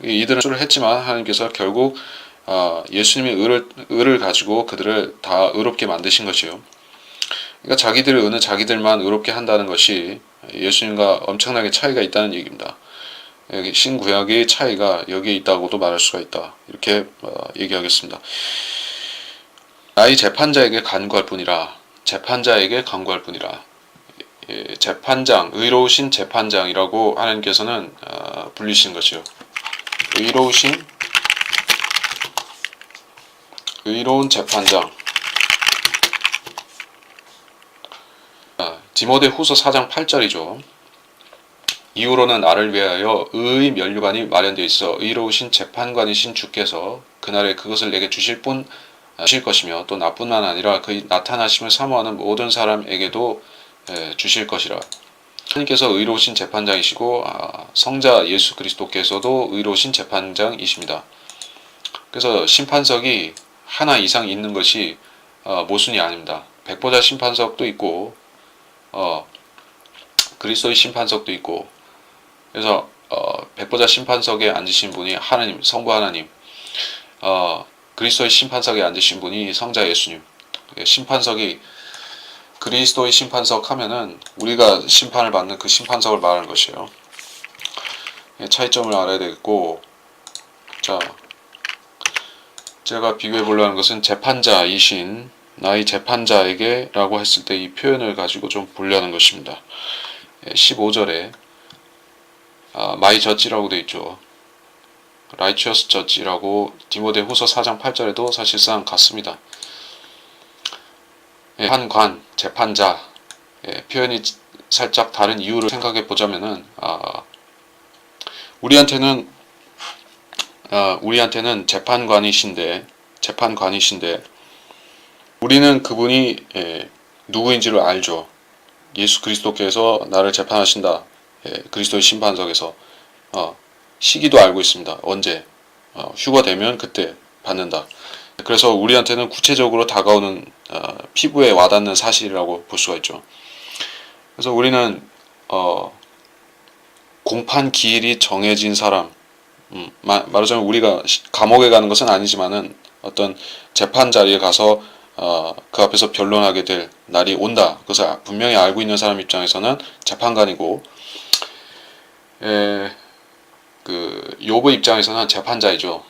Speaker 1: 이들은 실수를 했지만 하나님께서 결국 예수님의 의를 가지고 그들을 다 의롭게 만드신 것이요. 그러니까 자기들의 의는 자기들만 의롭게 한다는 것이 예수님과 엄청나게 차이가 있다는 얘기입니다. 신구약의 차이가 여기에 있다고도 말할 수가 있다. 이렇게 얘기하겠습니다. 나의 재판자에게 간구할 뿐이라. 재판자에게 간구할 뿐이라. 재판장, 의로우신 재판장이라고 하나님께서는 불리신 것이요. 의로운 재판장. 디모데 후서 4장 8절이죠. 이후로는 나를 위하여 의의 면류관이 마련되어 있어 의로우신 재판관이신 주께서 그날에 그것을 내게 주실 것이며 또 나뿐만 아니라 그의 나타나심을 사모하는 모든 사람에게도 주실 것이라. 하나님께서 의로우신 재판장이시고 성자 예수 그리스도께서도 의로우신 재판장이십니다. 그래서 심판석이 하나 이상 있는 것이 모순이 아닙니다. 백보자 심판석도 있고 그리스도의 심판석도 있고, 그래서 백보자 심판석에 앉으신 분이 하나님, 성부 하나님, 그리스도의 심판석에 앉으신 분이 성자 예수님. 심판석이 그리스도의 심판석 하면은 우리가 심판을 받는 그 심판석을 말하는 것이에요. 차이점을 알아야 되겠고, 자, 제가 비교해 보려는 것은 재판자이신 나의 재판자에게 라고 했을 때 이 표현을 가지고 좀 보려는 것입니다. 15절에 마이 저지라고 되어 있죠. righteous judge라고 디모데후서 4장 8절에도 사실상 같습니다. 판관, 재판자 표현이 살짝 다른 이유를 생각해 보자면은 우리한테는 재판관이신데 우리는 그분이 누구인지를 알죠. 예수 그리스도께서 나를 재판하신다. 그리스도의 심판석에서 시기도 알고 있습니다. 언제 휴가 되면 그때 받는다. 그래서 우리한테는 구체적으로 다가오는 피부에 와닿는 사실이라고 볼 수가 있죠. 그래서 우리는 공판 기일이 정해진 사람, 말하자면 우리가 감옥에 가는 것은 아니지만은 어떤 재판 자리에 가서 그 앞에서 변론하게 될 날이 온다. 그것을 분명히 알고 있는 사람 입장에서는 재판관이고, 그 욥의 입장에서는 재판자이죠.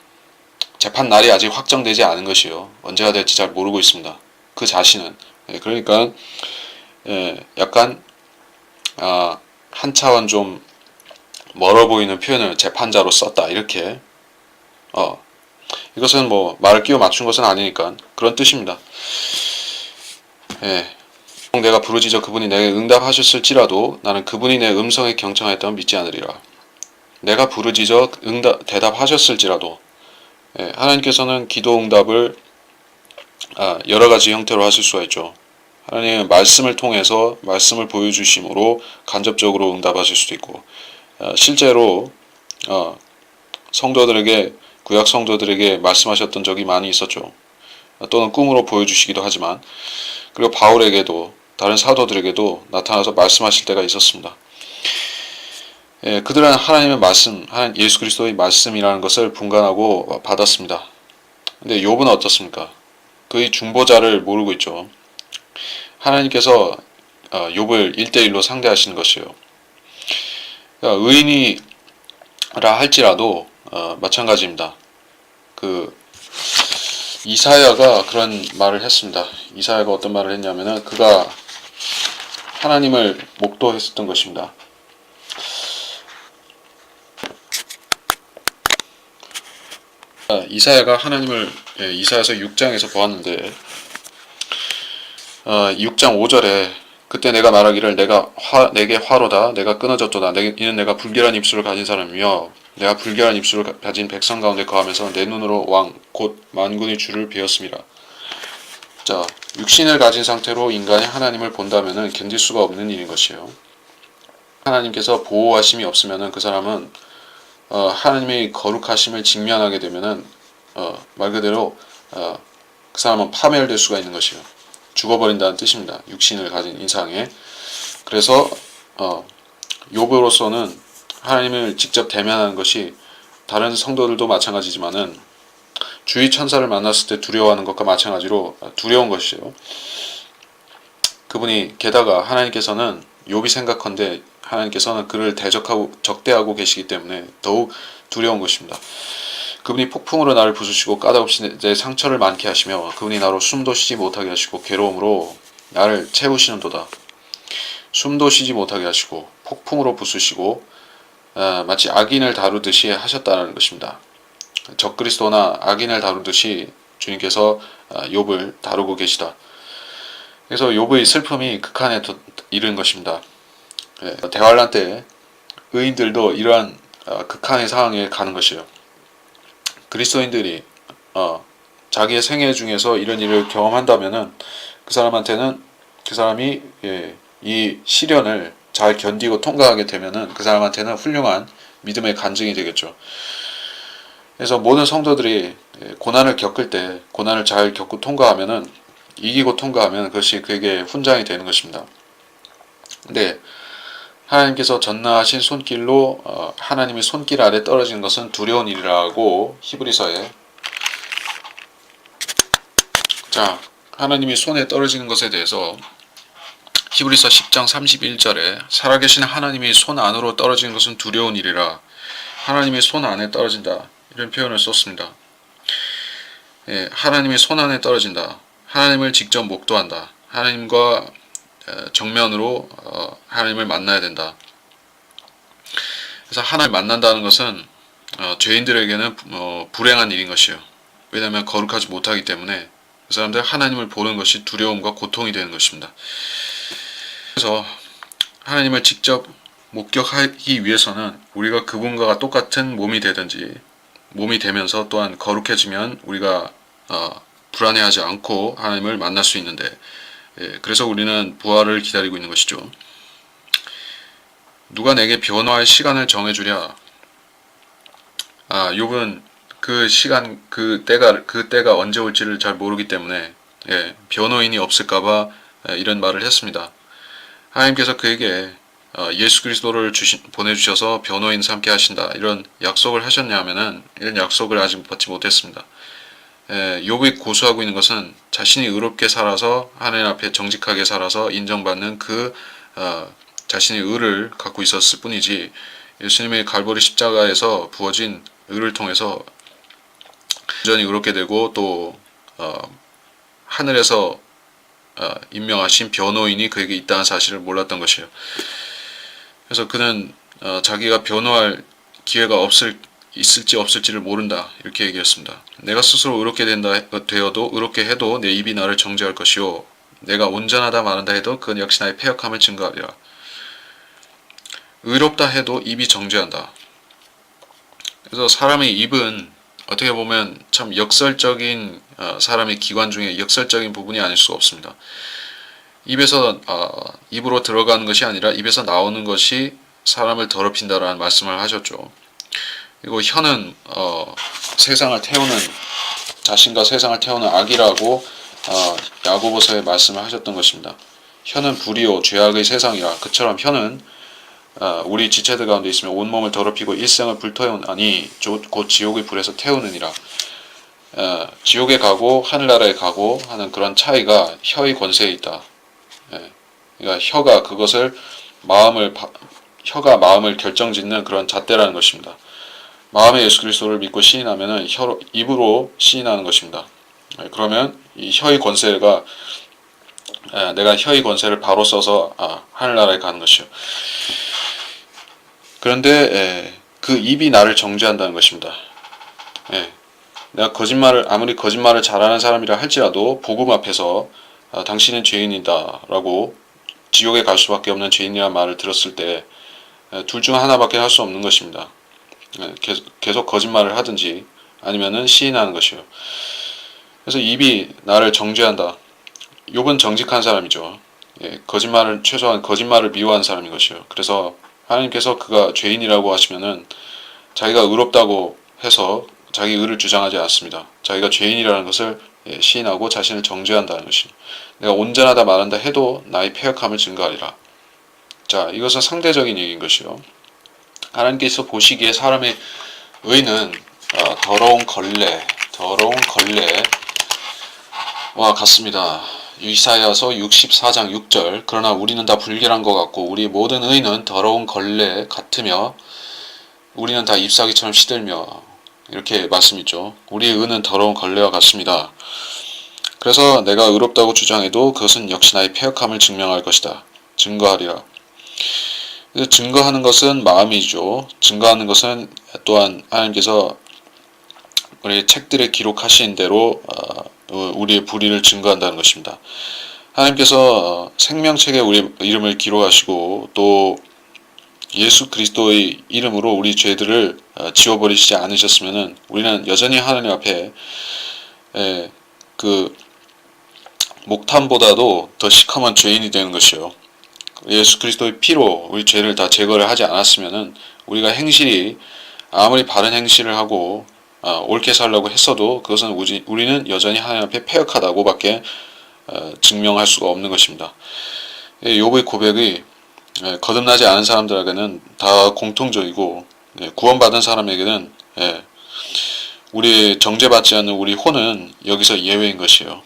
Speaker 1: 재판 날이 아직 확정되지 않은 것이요. 언제가 될지 잘 모르고 있습니다. 그 자신은. 그러니까 약간 한 차원 좀 멀어 보이는 표현을 재판자로 썼다. 이렇게 이것은 뭐 말을 끼워 맞춘 것은 아니니까 그런 뜻입니다. 내가 부르짖어 그분이 내게 응답하셨을지라도 나는 그분이 내 음성에 경청하였다면 믿지 않으리라. 내가 부르짖어 대답하셨을지라도 하나님께서는 기도 응답을 여러 가지 형태로 하실 수가 있죠. 하나님의 말씀을 통해서 말씀을 보여주심으로 간접적으로 응답하실 수도 있고, 실제로 성도들에게 구약 성도들에게 말씀하셨던 적이 많이 있었죠. 또는 꿈으로 보여주시기도 하지만, 그리고 바울에게도 다른 사도들에게도 나타나서 말씀하실 때가 있었습니다. 그들은 하나님의 말씀, 예수 그리스도의 말씀이라는 것을 분간하고 받았습니다. 근데 욥은 어떻습니까? 그의 중보자를 모르고 있죠. 하나님께서 욥을 1대1로 상대하시는 것이에요. 그러니까 의인이라 할지라도 마찬가지입니다. 그 이사야가 그런 말을 했습니다. 이사야가 어떤 말을 했냐면은 그가 하나님을 목도했었던 것입니다. 이사야가 하나님을 이사야서 6장에서 보았는데 6장 5절에 그때 내가 말하기를 내게 화로다 내가 끊어졌도다 이는 내가 불결한 입술을 가진 사람이며 내가 불결한 입술을 가진 백성 가운데 거하면서 내 눈으로 왕 곧 만군의 주를 배웠습니다. 자, 육신을 가진 상태로 인간이 하나님을 본다면은 견딜 수가 없는 일인 것이에요. 하나님께서 보호하심이 없으면은 그 사람은 하나님의 거룩하심을 직면하게 되면은 말 그대로 그 사람은 파멸될 수가 있는 것이에요. 죽어버린다는 뜻입니다. 육신을 가진 인상에. 그래서 욥으로서는 하나님을 직접 대면하는 것이 다른 성도들도 마찬가지지만은 주위 천사를 만났을 때 두려워하는 것과 마찬가지로 두려운 것이에요. 그분이 게다가 하나님께서는 욥이 생각한데 하나님께서는 그를 대적하고 적대하고 계시기 때문에 더욱 두려운 것입니다. 그분이 폭풍으로 나를 부수시고 까닭없이 내 상처를 많게 하시며 그분이 나로 숨도 쉬지 못하게 하시고 괴로움으로 나를 채우시는도다. 숨도 쉬지 못하게 하시고 폭풍으로 부수시고 마치 악인을 다루듯이 하셨다는 것입니다. 적그리스도나 악인을 다루듯이 주님께서 욥을 다루고 계시다. 그래서 욥의 슬픔이 극한에 이른 것입니다. 대환란 때 의인들도 이러한 극한의 상황에 가는 것이에요. 그리스도인들이 자기의 생애 중에서 이런 일을 경험한다면은 그 사람이 이 시련을 잘 견디고 통과하게 되면은 그 사람한테는 훌륭한 믿음의 간증이 되겠죠. 그래서 모든 성도들이 고난을 겪을 때 고난을 잘 겪고 통과하면은 이기고 통과하면 그것이 그에게 훈장이 되는 것입니다. 근데 하나님께서 전능하신 손길로 하나님의 손길 아래 떨어지는 것은 두려운 일이라고 히브리서에 자 하나님이 손에 떨어지는 것에 대해서 히브리서 10장 31절에 살아계신 하나님이 손 안으로 떨어지는 것은 두려운 일이라 하나님의 손 안에 떨어진다 이런 표현을 썼습니다. 예, 하나님의 손 안에 떨어진다. 하나님을 직접 목도한다. 하나님과 정면으로 하나님을 만나야 된다. 그래서 하나님을 만난다는 것은 죄인들에게는 불행한 일인 것이요. 왜냐하면 거룩하지 못하기 때문에 그 사람들 하나님을 보는 것이 두려움과 고통이 되는 것입니다. 그래서 하나님을 직접 목격하기 위해서는 우리가 그분과 똑같은 몸이 되든지 몸이 되면서 또한 거룩해지면 우리가 불안해하지 않고 하나님을 만날 수 있는데 그래서 우리는 부활을 기다리고 있는 것이죠. 누가 내게 변호할 시간을 정해주랴. 욥은 그 시간 그 때가 언제 올지를 잘 모르기 때문에 변호인이 없을까봐 이런 말을 했습니다. 하나님께서 그에게 예수 그리스도를 보내주셔서 변호인 삼게 하신다 이런 약속을 하셨냐면은 이런 약속을 아직 받지 못했습니다. 욥이 고수하고 있는 것은 자신이 의롭게 살아서 하나님 앞에 정직하게 살아서 인정받는 그 자신의 의를 갖고 있었을 뿐이지 예수님의 갈보리 십자가에서 부어진 의를 통해서 완전히 의롭게 되고 또 하늘에서 임명하신 변호인이 그에게 있다는 사실을 몰랐던 것이에요. 그래서 그는 자기가 변호할 기회가 있을지 없을지를 모른다 이렇게 얘기했습니다. 내가 스스로 의롭게 되어도 의롭게 해도 내 입이 나를 정죄할 것이요 내가 온전하다 말한다 해도 그건 역시 나의 패역함을 증거하리라. 의롭다 해도 입이 정죄한다. 그래서 사람의 입은 어떻게 보면 참 역설적인 사람의 기관 중에 역설적인 부분이 아닐 수 없습니다. 입에서 입으로 들어가는 것이 아니라 입에서 나오는 것이 사람을 더럽힌다라는 말씀을 하셨죠. 그리고 혀는 세상을 태우는 자신과 세상을 태우는 악이라고 야고보서에 말씀을 하셨던 것입니다. 혀는 불이요 죄악의 세상이라. 그처럼 혀는 우리 지체들 가운데 있으면 온몸을 더럽히고 일생을 불태우나니 곧 지옥의 불에서 태우느니라. 지옥에 가고 하늘나라에 가고 하는 그런 차이가 혀의 권세에 있다. 그러니까 혀가 마음을 결정짓는 그런 잣대라는 것입니다. 마음에 예수 그리스도를 믿고 시인하면은 입으로 시인하는 것입니다. 그러면 이 혀의 권세가 내가 혀의 권세를 바로 써서 하늘나라에 가는 것이요. 그런데 그 입이 나를 정죄한다는 것입니다. 내가 아무리 거짓말을 잘하는 사람이라 할지라도 복음 앞에서 당신은 죄인이다 라고 지옥에 갈 수밖에 없는 죄인이라는 말을 들었을 때 둘 중 하나밖에 할 수 없는 것입니다. 계속 거짓말을 하든지 아니면은 시인하는 것이요. 그래서 입이 나를 정죄한다. 욥은 정직한 사람이죠. 최소한 거짓말을 미워한 사람인 것이요. 그래서 하나님께서 그가 죄인이라고 하시면은 자기가 의롭다고 해서 자기 의를 주장하지 않습니다. 자기가 죄인이라는 것을 시인하고 자신을 정죄한다는 것입니다. 내가 온전하다 말한다 해도 나의 패역함을 증거하리라. 자, 이것은 상대적인 얘기인 것이요. 하나님께서 보시기에 사람의 의는 더러운 걸레와 같습니다. 이사야서 64장 6절 그러나 우리는 다 불결한 것 같고 우리 모든 의는 더러운 걸레 같으며 우리는 다 잎사귀처럼 시들며 이렇게 말씀있죠. 우리의 의는 더러운 걸레와 같습니다. 그래서 내가 의롭다고 주장해도 그것은 역시 나의 패역함을 증명할 것이다. 증거하리라. 증거하는 것은 마음이죠. 증거하는 것은 또한 하나님께서 우리 책들에 기록하신 대로 우리의 불의를 증거한다는 것입니다. 하나님께서 생명책에 우리 이름을 기록하시고 또 예수 그리스도의 이름으로 우리 죄들을 지워버리시지 않으셨으면 우리는 여전히 하나님 앞에 그 목탄보다도 더 시커먼 죄인이 되는 것이요. 예수 그리스도의 피로 우리 죄를 다 제거를 하지 않았으면 우리가 아무리 바른 행실을 하고 옳게 살려고 했어도 그것은 우리는 여전히 하나님 앞에 패역하다고밖에 증명할 수가 없는 것입니다. 욥의 고백이 거듭나지 않은 사람들에게는 다 공통적이고, 구원받은 사람에게는 우리 정죄받지 않는 우리 혼은 여기서 예외인 것이에요.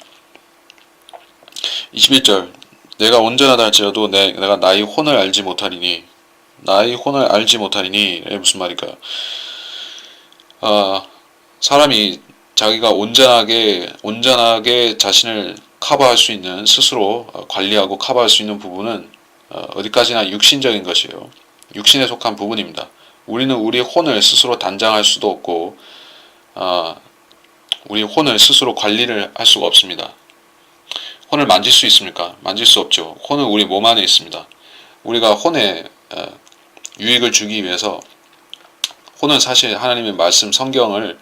Speaker 1: 21절 내가 온전하다 할지라도 내가 나의 혼을 알지 못하리니, 나의 혼을 알지 못하리니 무슨 말일까요? 사람이 자기가 온전하게 자신을 커버할 수 있는, 스스로 관리하고 커버할 수 있는 부분은 어디까지나 육신적인 것이에요. 육신에 속한 부분입니다. 우리는 우리 혼을 스스로 단장할 수도 없고 우리 혼을 스스로 관리를 할 수가 없습니다. 혼을 만질 수 있습니까? 만질 수 없죠. 혼은 우리 몸 안에 있습니다. 우리가 혼에 유익을 주기 위해서, 혼은 사실 하나님의 말씀 성경을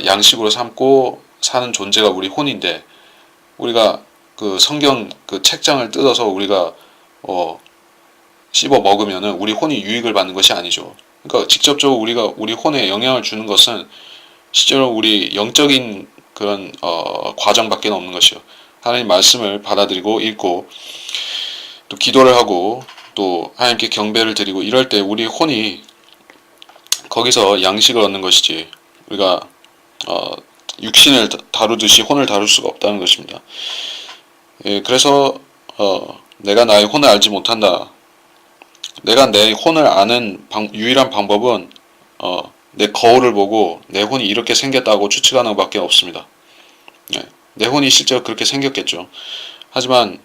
Speaker 1: 양식으로 삼고 사는 존재가 우리 혼인데, 우리가 그 성경 그 책장을 뜯어서 우리가 씹어 먹으면은 우리 혼이 유익을 받는 것이 아니죠. 그러니까 직접적으로 우리가 우리 혼에 영향을 주는 것은 실제로 우리 영적인 그런 과정밖에 없는 것이요. 하나님 말씀을 받아들이고 읽고 또 기도를 하고 또 하나님께 경배를 드리고 이럴 때 우리 혼이 거기서 양식을 얻는 것이지, 우리가 육신을 다루듯이 혼을 다룰 수가 없다는 것입니다. 그래서 내가 나의 혼을 알지 못한다. 내가 내 혼을 아는 유일한 방법은 내 거울을 보고 내 혼이 이렇게 생겼다고 추측하는 것밖에 없습니다. 내 혼이 실제로 그렇게 생겼겠죠. 하지만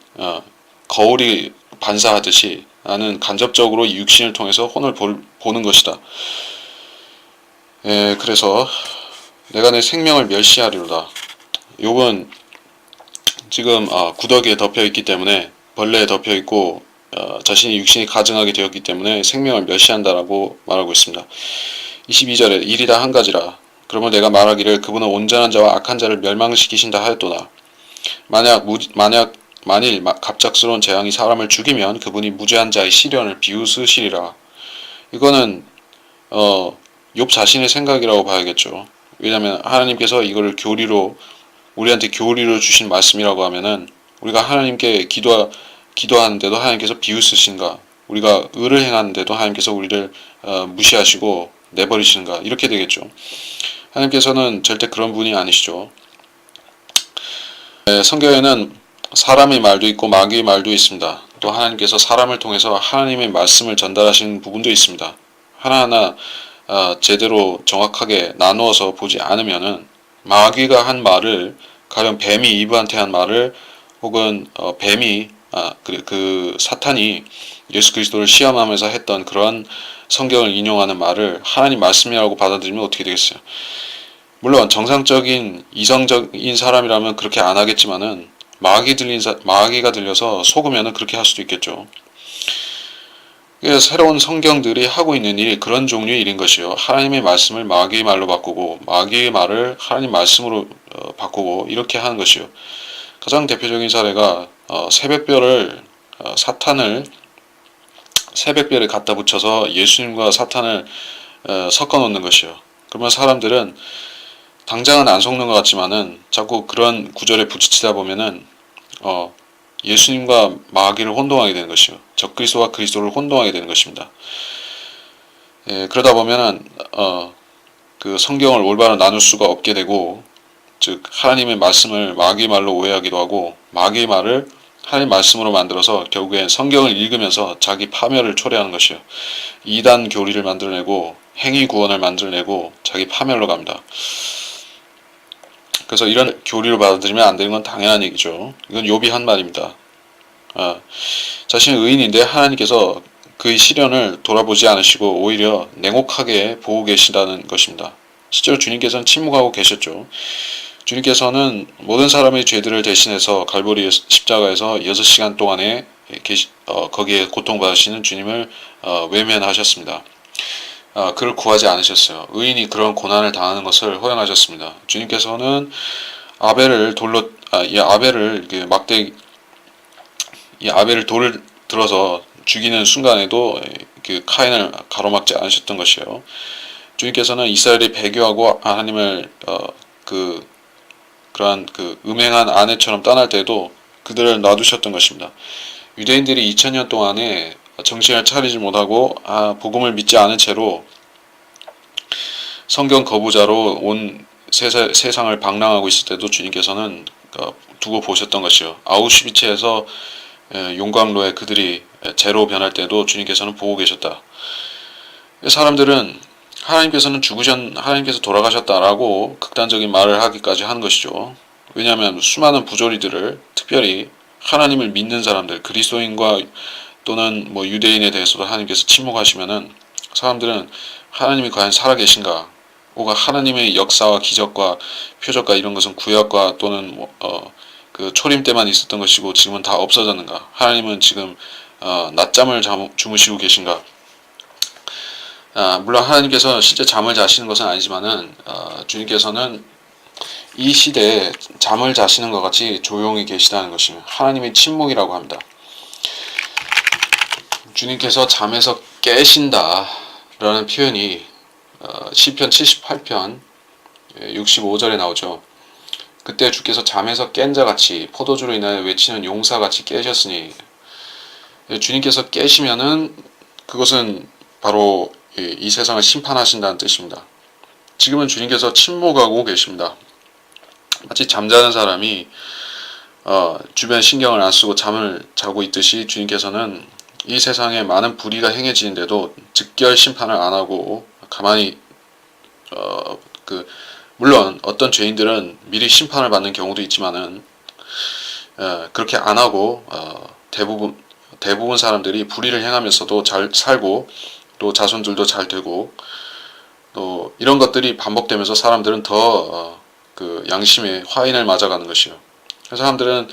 Speaker 1: 거울이 반사하듯이 나는 간접적으로 육신을 통해서 혼을 보는 것이다. 그래서 내가 내 생명을 멸시하리로다. 욥은 지금 구더기에 덮여있기 때문에, 벌레에 덮여있고 자신의 육신이 가증하게 되었기 때문에 생명을 멸시한다라고 말하고 있습니다. 22절에 일이다 한 가지라. 그러면 내가 말하기를 그분은 온전한 자와 악한 자를 멸망시키신다 하였도다. 만일 갑작스러운 재앙이 사람을 죽이면 그분이 무죄한 자의 시련을 비웃으시리라. 이거는 욥 자신의 생각이라고 봐야겠죠. 왜냐하면 하나님께서 이거를 우리한테 교리로 주신 말씀이라고 하면은, 우리가 하나님께 기도하는데도 하나님께서 비웃으신가, 우리가 의를 행하는데도 하나님께서 우리를 무시하시고 내버리시는가, 이렇게 되겠죠. 하나님께서는 절대 그런 분이 아니시죠. 성경에는 사람의 말도 있고 마귀의 말도 있습니다. 또 하나님께서 사람을 통해서 하나님의 말씀을 전달하시는 부분도 있습니다. 하나하나 제대로 정확하게 나누어서 보지 않으면은, 마귀가 한 말을, 가령 뱀이 이브한테 한 말을, 혹은 그 사탄이 예수 그리스도를 시험하면서 했던 그러한 성경을 인용하는 말을 하나님 말씀이라고 받아들이면 어떻게 되겠어요? 물론 정상적인 이성적인 사람이라면 그렇게 안 하겠지만은, 마귀가 들려서 속으면은 그렇게 할 수도 있겠죠. 새로운 성경들이 하고 있는 일이 그런 종류의 일인 것이요. 하나님의 말씀을 마귀의 말로 바꾸고 마귀의 말을 하나님 말씀으로 바꾸고 이렇게 하는 것이요. 가장 대표적인 사례가 새벽별에 갖다 붙여서 예수님과 사탄을 섞어 놓는 것이요. 그러면 사람들은 당장은 안 속는 것 같지만은 자꾸 그런 구절에 부딪히다 보면은 예수님과 마귀를 혼동하게 되는 것이요. 적그리스도와 그리스도를 혼동하게 되는 것입니다. 그러다 보면은 그 성경을 올바로 나눌 수가 없게 되고, 즉 하나님의 말씀을 마귀의 말로 오해하기도 하고, 마귀의 말을 하나님 말씀으로 만들어서 결국엔 성경을 읽으면서 자기 파멸을 초래하는 것이요. 이단 교리를 만들어내고 행위 구원을 만들어내고 자기 파멸로 갑니다. 그래서 이런 교리를 받아들이면 안 되는 건 당연한 얘기죠. 이건 욥이 한 말입니다. 자신은 의인인데 하나님께서 그의 시련을 돌아보지 않으시고 오히려 냉혹하게 보고 계신다는 것입니다. 실제로 주님께서는 침묵하고 계셨죠. 주님께서는 모든 사람의 죄들을 대신해서 갈보리 십자가에서 6시간 동안에 거기에 고통받으시는 주님을 외면하셨습니다. 그를 구하지 않으셨어요. 의인이 그런 고난을 당하는 것을 허용하셨습니다. 주님께서는 아벨을 돌을 들어서 죽이는 순간에도 그 카인을 가로막지 않으셨던 것이에요. 주님께서는 이스라엘이 배교하고 하나님을 그러한 음행한 아내처럼 떠날 때도 그들을 놔두셨던 것입니다. 유대인들이 2000년 동안에 정신을 차리지 못하고 복음을 믿지 않은 채로 성경 거부자로 온 세상을 방랑하고 있을 때도 주님께서는 두고 보셨던 것이요. 아우슈비츠에서 용광로에 그들이 재로 변할 때도 주님께서는 보고 계셨다. 사람들은 하나님께서 돌아가셨다라고 극단적인 말을 하기까지 하는 것이죠. 왜냐하면 수많은 부조리들을, 특별히 하나님을 믿는 사람들, 그리스도인과 또는 유대인에 대해서도 하나님께서 침묵하시면은 사람들은 하나님이 과연 살아계신가, 혹은 하나님의 역사와 기적과 표적과 이런 것은 구약과 또는 그 초림 때만 있었던 것이고 지금은 다 없어졌는가? 하나님은 지금 낮잠을 주무시고 계신가? 물론 하나님께서 실제 잠을 자시는 것은 아니지만은 주님께서는 이 시대에 잠을 자시는 것 같이 조용히 계시다는 것이 하나님의 침묵이라고 합니다. 주님께서 잠에서 깨신다 라는 표현이 시편 78편 65절에 나오죠. 그때 주께서 잠에서 깬 자같이 포도주로 인하여 외치는 용사같이 깨셨으니, 주님께서 깨시면은 그것은 바로 이 세상을 심판하신다는 뜻입니다. 지금은 주님께서 침묵하고 계십니다. 마치 잠자는 사람이 주변 신경을 안 쓰고 잠을 자고 있듯이 주님께서는 이 세상에 많은 불의가 행해지는데도 즉결 심판을 안 하고 가만히 물론 어떤 죄인들은 미리 심판을 받는 경우도 있지만은 그렇게 안 하고 대부분 사람들이 불의를 행하면서도 잘 살고 또 자손들도 잘 되고 또 이런 것들이 반복되면서 사람들은 더 양심의 화인을 맞아가는 것이요. 그래서 사람들은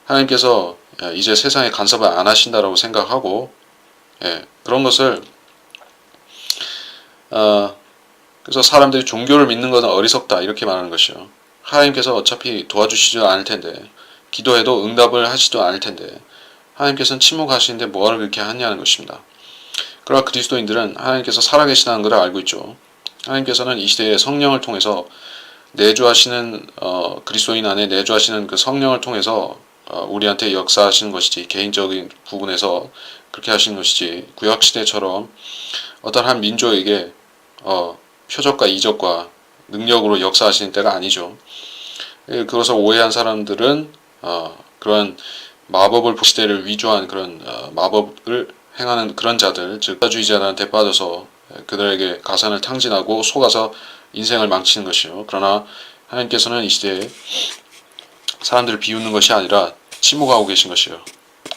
Speaker 1: 하나님께서 이제 세상에 간섭을 안 하신다라고 생각하고 그런 것을 그래서 사람들이 종교를 믿는 것은 어리석다 이렇게 말하는 것이요. 하나님께서 어차피 도와주시지도 않을 텐데, 기도해도 응답을 하시지도 않을 텐데 하나님께서는 침묵하시는데 뭐하러 그렇게 하냐는 것입니다. 그러나 그리스도인들은 하나님께서 살아계시다는 것을 알고 있죠. 하나님께서는 이 시대에 성령을 통해서 내주하시는 그리스도인 안에 내주하시는 그 성령을 통해서 우리한테 역사하시는 것이지, 개인적인 부분에서 그렇게 하시는 것이지, 구약시대처럼 어떤 한 민족에게 표적과 이적과 능력으로 역사하시는 때가 아니죠. 그것을 오해한 사람들은 그런 마법을 시대를 위조한 그런 마법을 행하는 그런 자들, 즉 주의자들한테 빠져서 그들에게 가산을 탕진하고 속아서 인생을 망치는 것이요. 그러나 하나님께서는 이 시대에 사람들을 비웃는 것이 아니라 침묵하고 계신 것이요.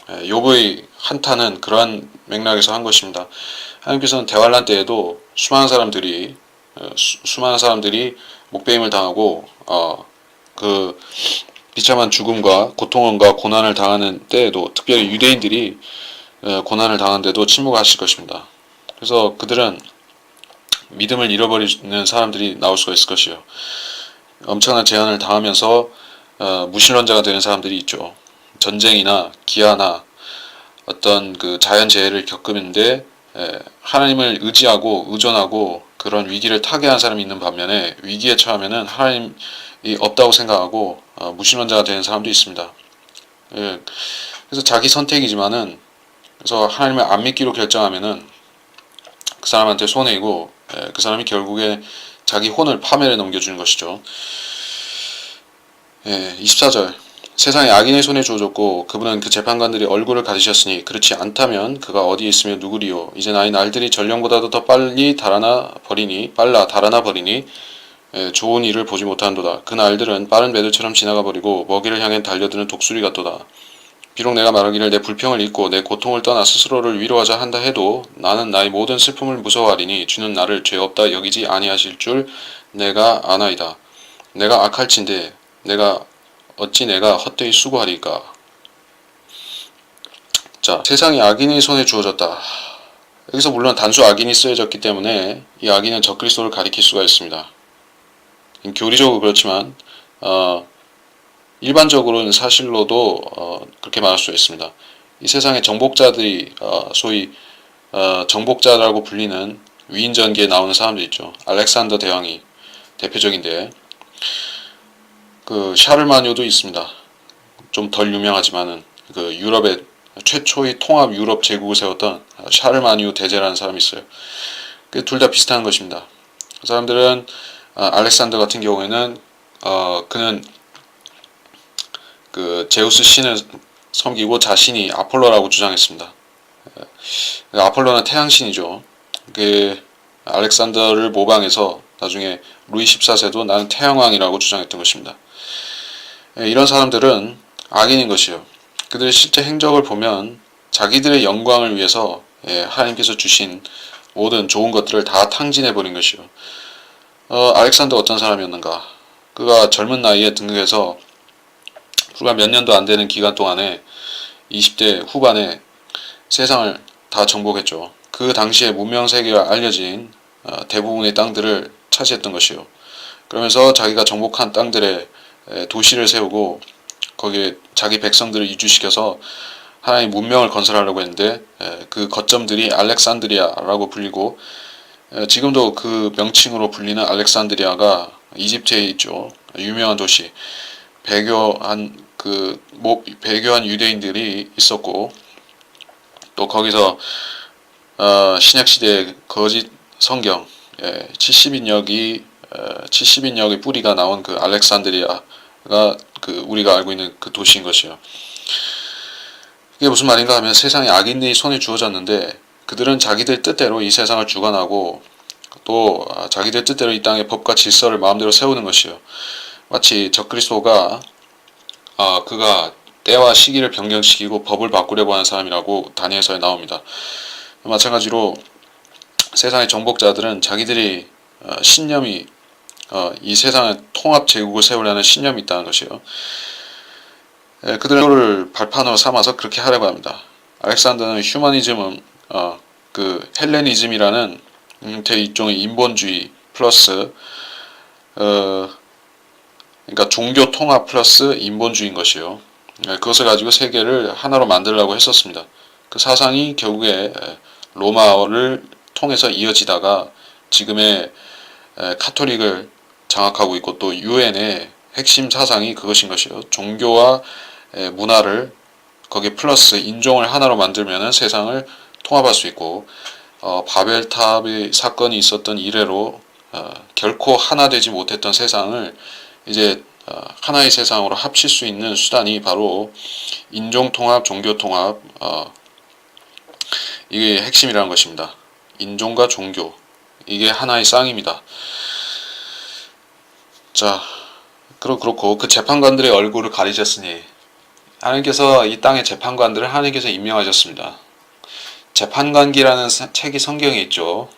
Speaker 1: 욥의 한탄은 그러한 맥락에서 한 것입니다. 하나님께서는 대환란 때에도 수많은 사람들이 목배임을 당하고 그 비참한 죽음과 고통과 고난을 당하는 때에도, 특별히 유대인들이 고난을 당하는데도 침묵하실 것입니다. 그래서 그들은 믿음을 잃어버리는 사람들이 나올 수가 있을 것이요. 엄청난 재난을 당하면서 무신론자가 되는 사람들이 있죠. 전쟁이나 기아나 어떤 그 자연재해를 겪는데 하나님을 의지하고 의존하고 그런 위기를 타개한 사람이 있는 반면에 위기에 처하면은 하나님이 없다고 생각하고 무신론자가 되는 사람도 있습니다. 그래서 자기 선택이지만은, 그래서 하나님을 안 믿기로 결정하면은 그 사람한테 손해이고 그 사람이 결국에 자기 혼을 파멸에 넘겨주는 것이죠. 24절 세상에 악인의 손에 주어졌고 그분은 그 재판관들이 얼굴을 가리셨으니 그렇지 않다면 그가 어디에 있으며 누구리요. 이제 나의 날들이 전령보다도 더 달아나 버리니 좋은 일을 보지 못한도다. 그 날들은 빠른 배들처럼 지나가 버리고 먹이를 향해 달려드는 독수리 같도다. 비록 내가 말하기를 내 불평을 잊고 내 고통을 떠나 스스로를 위로하자 한다 해도 나는 나의 모든 슬픔을 무서워하리니 주는 나를 죄 없다 여기지 아니하실 줄 내가 아나이다. 내가 악할진대 어찌 내가 헛되이 수고하리까. 자, 세상이 악인의 손에 주어졌다. 여기서 물론 단수 악인이 쓰여졌기 때문에 이 악인은 적그리스도를 가리킬 수가 있습니다. 교리적으로 그렇지만 일반적으로는 사실로도 그렇게 말할 수 있습니다. 이 세상의 정복자들이 소위 정복자라고 불리는 위인전기에 나오는 사람들 있죠. 알렉산더 대왕이 대표적인데 그 샤르마뇨도 있습니다. 좀 덜 유명하지만은 그 유럽의 최초의 통합 유럽 제국을 세웠던 샤르마뉴 대제라는 사람이 있어요. 둘 다 비슷한 것입니다. 그 사람들은 알렉산더 같은 경우에는 그는 그 제우스 신을 섬기고 자신이 아폴로라고 주장했습니다. 아폴로는 태양신이죠. 그 알렉산더를 모방해서 나중에 루이 14세도 나는 태양왕이라고 주장했던 것입니다. 이런 사람들은 악인인 것이요. 그들의 실제 행적을 보면 자기들의 영광을 위해서 하나님께서 주신 모든 좋은 것들을 다 탕진해버린 것이요. 알렉산더 어떤 사람이었는가? 그가 젊은 나이에 등극해서 불과 몇 년도 안 되는 기간 동안에 20대 후반에 세상을 다 정복했죠. 그 당시에 문명세계가 알려진 대부분의 땅들을 차지했던 것이요. 그러면서 자기가 정복한 땅들에 도시를 세우고 거기에 자기 백성들을 이주시켜서 하나의 문명을 건설하려고 했는데 그 거점들이 알렉산드리아라고 불리고 지금도 그 명칭으로 불리는 알렉산드리아가 이집트에 있죠. 유명한 도시. 배교한 유대인들이 있었고 또 거기서 신약시대의 거짓 성경 70인역의 뿌리가 나온 그 알렉산드리아가 우리가 알고 있는 그 도시인 것이요. 이게 무슨 말인가 하면 세상에 악인들이 손에 주어졌는데 그들은 자기들 뜻대로 이 세상을 주관하고 또 자기들 뜻대로 이 땅의 법과 질서를 마음대로 세우는 것이요. 마치 적그리스도가 그가 때와 시기를 변경시키고 법을 바꾸려고 하는 사람이라고 다니엘서에 나옵니다. 마찬가지로 세상의 정복자들은 자기들이 신념이 이 세상의 통합 제국을 세우려는 신념이 있다는 것이요. 그들은 이거를 발판으로 삼아서 그렇게 하려고 합니다. 알렉산더는 휴머니즘은 그 헬레니즘이라는 일종의 인본주의 플러스 그러니까 종교 통합 플러스 인본주의인 것이요. 그것을 가지고 세계를 하나로 만들려고 했었습니다. 그 사상이 결국에 로마를 통해서 이어지다가 지금의 카톨릭을 장악하고 있고 또 유엔의 핵심 사상이 그것인 것이요. 종교와 문화를 거기에 플러스 인종을 하나로 만들면 세상을 통합할 수 있고 바벨탑의 사건이 있었던 이래로 결코 하나 되지 못했던 세상을 이제 하나의 세상으로 합칠 수 있는 수단이 바로 인종통합, 종교통합 이게 핵심이라는 것입니다. 인종과 종교 이게 하나의 쌍입니다. 자, 그렇고 그 재판관들의 얼굴을 가리셨으니 하나님께서 이 땅의 재판관들을 하나님께서 임명하셨습니다. 재판관기라는 책이 성경에 있죠.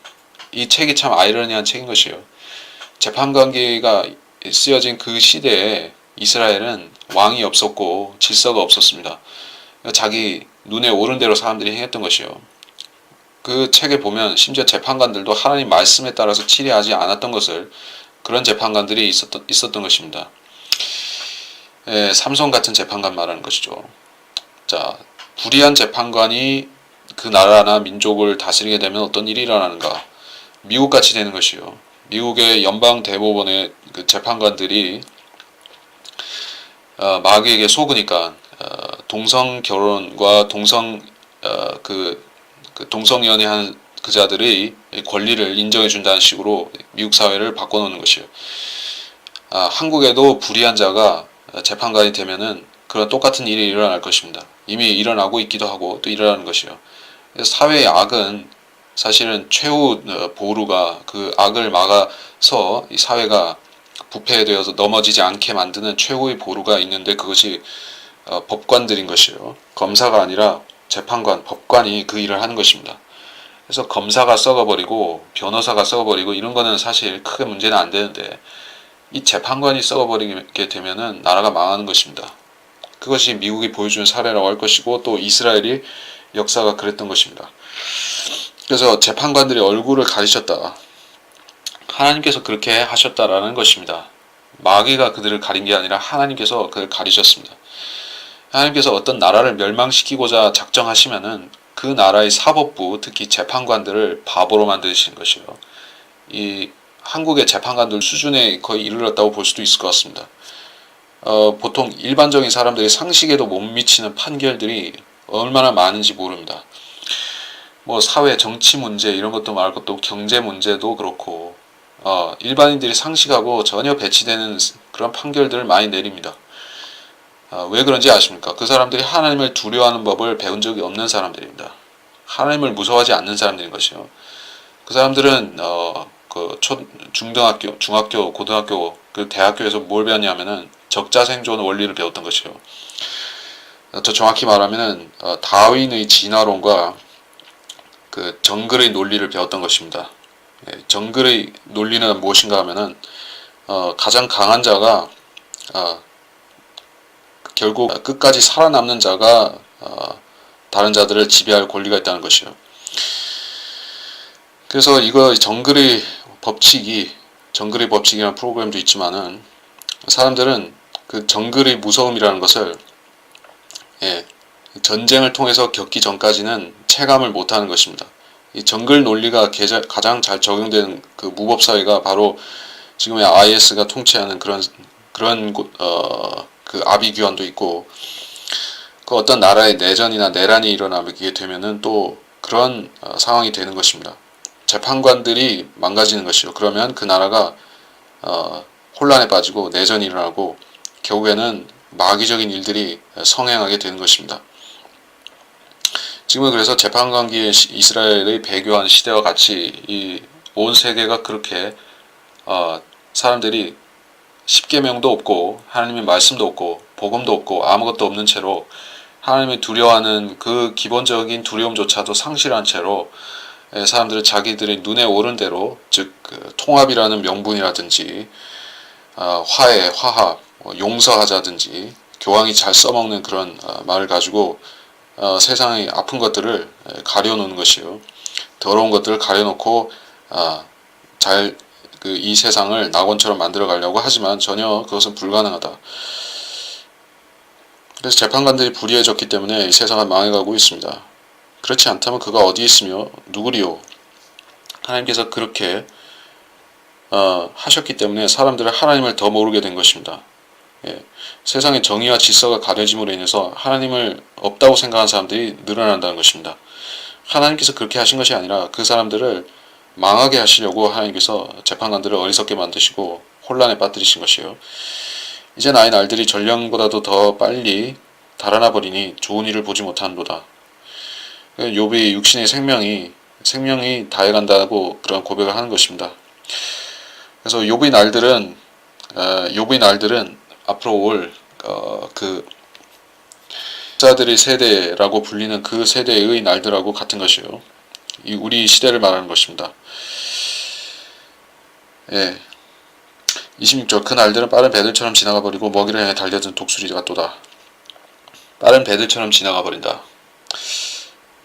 Speaker 1: 이 책이 참 아이러니한 책인 것이에요. 재판관기가 쓰여진 그 시대에 이스라엘은 왕이 없었고 질서가 없었습니다. 자기 눈에 오른 대로 사람들이 행했던 것이요. 그 책에 보면 심지어 재판관들도 하나님 말씀에 따라서 치리하지 않았던 것을 그런 재판관들이 있었던 것입니다. 삼손 같은 재판관 말하는 것이죠. 자, 불의한 재판관이 그 나라나 민족을 다스리게 되면 어떤 일이 일어나는가? 미국같이 되는 것이요. 미국의 연방 대법원의 그 재판관들이 마귀에게 속으니까 동성 결혼과 동성연애한 그자들의 권리를 인정해 준다는 식으로 미국 사회를 바꿔놓는 것이요. 한국에도 불의한 자가 재판관이 되면은 그런 똑같은 일이 일어날 것입니다. 이미 일어나고 있기도 하고 또 일어나는 것이요. 사회의 악은 사실은 최후 보루가 그 악을 막아서 이 사회가 부패되어서 넘어지지 않게 만드는 최후의 보루가 있는데 그것이 법관들인 것이요. 검사가 아니라 재판관, 법관이 그 일을 하는 것입니다. 그래서 검사가 썩어버리고 변호사가 썩어버리고 이런 거는 사실 크게 문제는 안 되는데 이 재판관이 썩어버리게 되면은 나라가 망하는 것입니다. 그것이 미국이 보여주는 사례라고 할 것이고 또 이스라엘이 역사가 그랬던 것입니다. 그래서 재판관들의 얼굴을 가리셨다. 하나님께서 그렇게 하셨다라는 것입니다. 마귀가 그들을 가린 게 아니라 하나님께서 그를 가리셨습니다. 하나님께서 어떤 나라를 멸망시키고자 작정하시면은 그 나라의 사법부, 특히 재판관들을 바보로 만드시는 것이요. 이 한국의 재판관들 수준에 거의 이르렀다고 볼 수도 있을 것 같습니다. 보통 일반적인 사람들이 상식에도 못 미치는 판결들이 얼마나 많은지 모릅니다. 뭐 사회 정치 문제 이런 것도 말할 것도 없고 경제 문제도 그렇고 일반인들이 상식하고 전혀 배치되는 그런 판결들을 많이 내립니다. 왜 그런지 아십니까? 그 사람들이 하나님을 두려워하는 법을 배운 적이 없는 사람들입니다. 하나님을 무서워하지 않는 사람들인 것이요. 그 사람들은 중등학교, 중학교, 고등학교, 그 대학교에서 뭘 배웠냐면은 적자생존 원리를 배웠던 것이요. 더 정확히 말하면은 다윈의 진화론과 그 정글의 논리를 배웠던 것입니다. 정글의 논리는 무엇인가 하면은 가장 강한 자가 결국 끝까지 살아남는 자가 다른 자들을 지배할 권리가 있다는 것이요. 그래서 이거 정글의 법칙이라는 프로그램도 있지만은 사람들은 그 정글의 무서움이라는 것을 전쟁을 통해서 겪기 전까지는 체감을 못하는 것입니다. 이 정글 논리가 가장 잘 적용되는 그 무법 사회가 바로 지금의 IS가 통치하는 그런 그 아비규환도 있고, 그 어떤 나라의 내전이나 내란이 일어나게 되면은 또 그런 상황이 되는 것입니다. 재판관들이 망가지는 것이요. 그러면 그 나라가 혼란에 빠지고 내전이 일어나고 결국에는 마귀적인 일들이 성행하게 되는 것입니다. 지금은 그래서 재판관기의 이스라엘의 배교한 시대와 같이 이 온 세계가 그렇게 사람들이 십계명도 없고 하나님의 말씀도 없고 복음도 없고 아무것도 없는 채로 하나님을 두려워하는 그 기본적인 두려움조차도 상실한 채로 사람들은 자기들의 눈에 오른 대로, 즉 통합이라는 명분이라든지 화해, 화합, 용서하자든지 교황이 잘 써먹는 그런 말을 가지고 세상의 아픈 것들을 가려놓는 것이요. 더러운 것들을 가려놓고 이 세상을 낙원처럼 만들어 가려고 하지만 전혀 그것은 불가능하다. 그래서 재판관들이 불의해졌기 때문에 이 세상은 망해가고 있습니다. 그렇지 않다면 그가 어디 있으며 누구리요? 하나님께서 그렇게 하셨기 때문에 사람들은 하나님을 더 모르게 된 것입니다. 세상의 정의와 질서가 가려짐으로 인해서 하나님을 없다고 생각하는 사람들이 늘어난다는 것입니다. 하나님께서 그렇게 하신 것이 아니라 그 사람들을 망하게 하시려고 하나님께서 재판관들을 어리석게 만드시고 혼란에 빠뜨리신 것이요. 이제 나의 날들이 전령보다도 더 빨리 달아나 버리니 좋은 일을 보지 못하는도다. 욥이 육신의 생명이 다해간다고 그런 고백을 하는 것입니다. 그래서 욥의 날들은 앞으로 올 그 자들의 세대라고 불리는 그 세대의 날들하고 같은 것이요. 이 우리 시대를 말하는 것입니다. 26절 그 날들은 빠른 배들처럼 지나가 버리고 먹이를 향해 달려든 독수리 같도다. 빠른 배들처럼 지나가 버린다.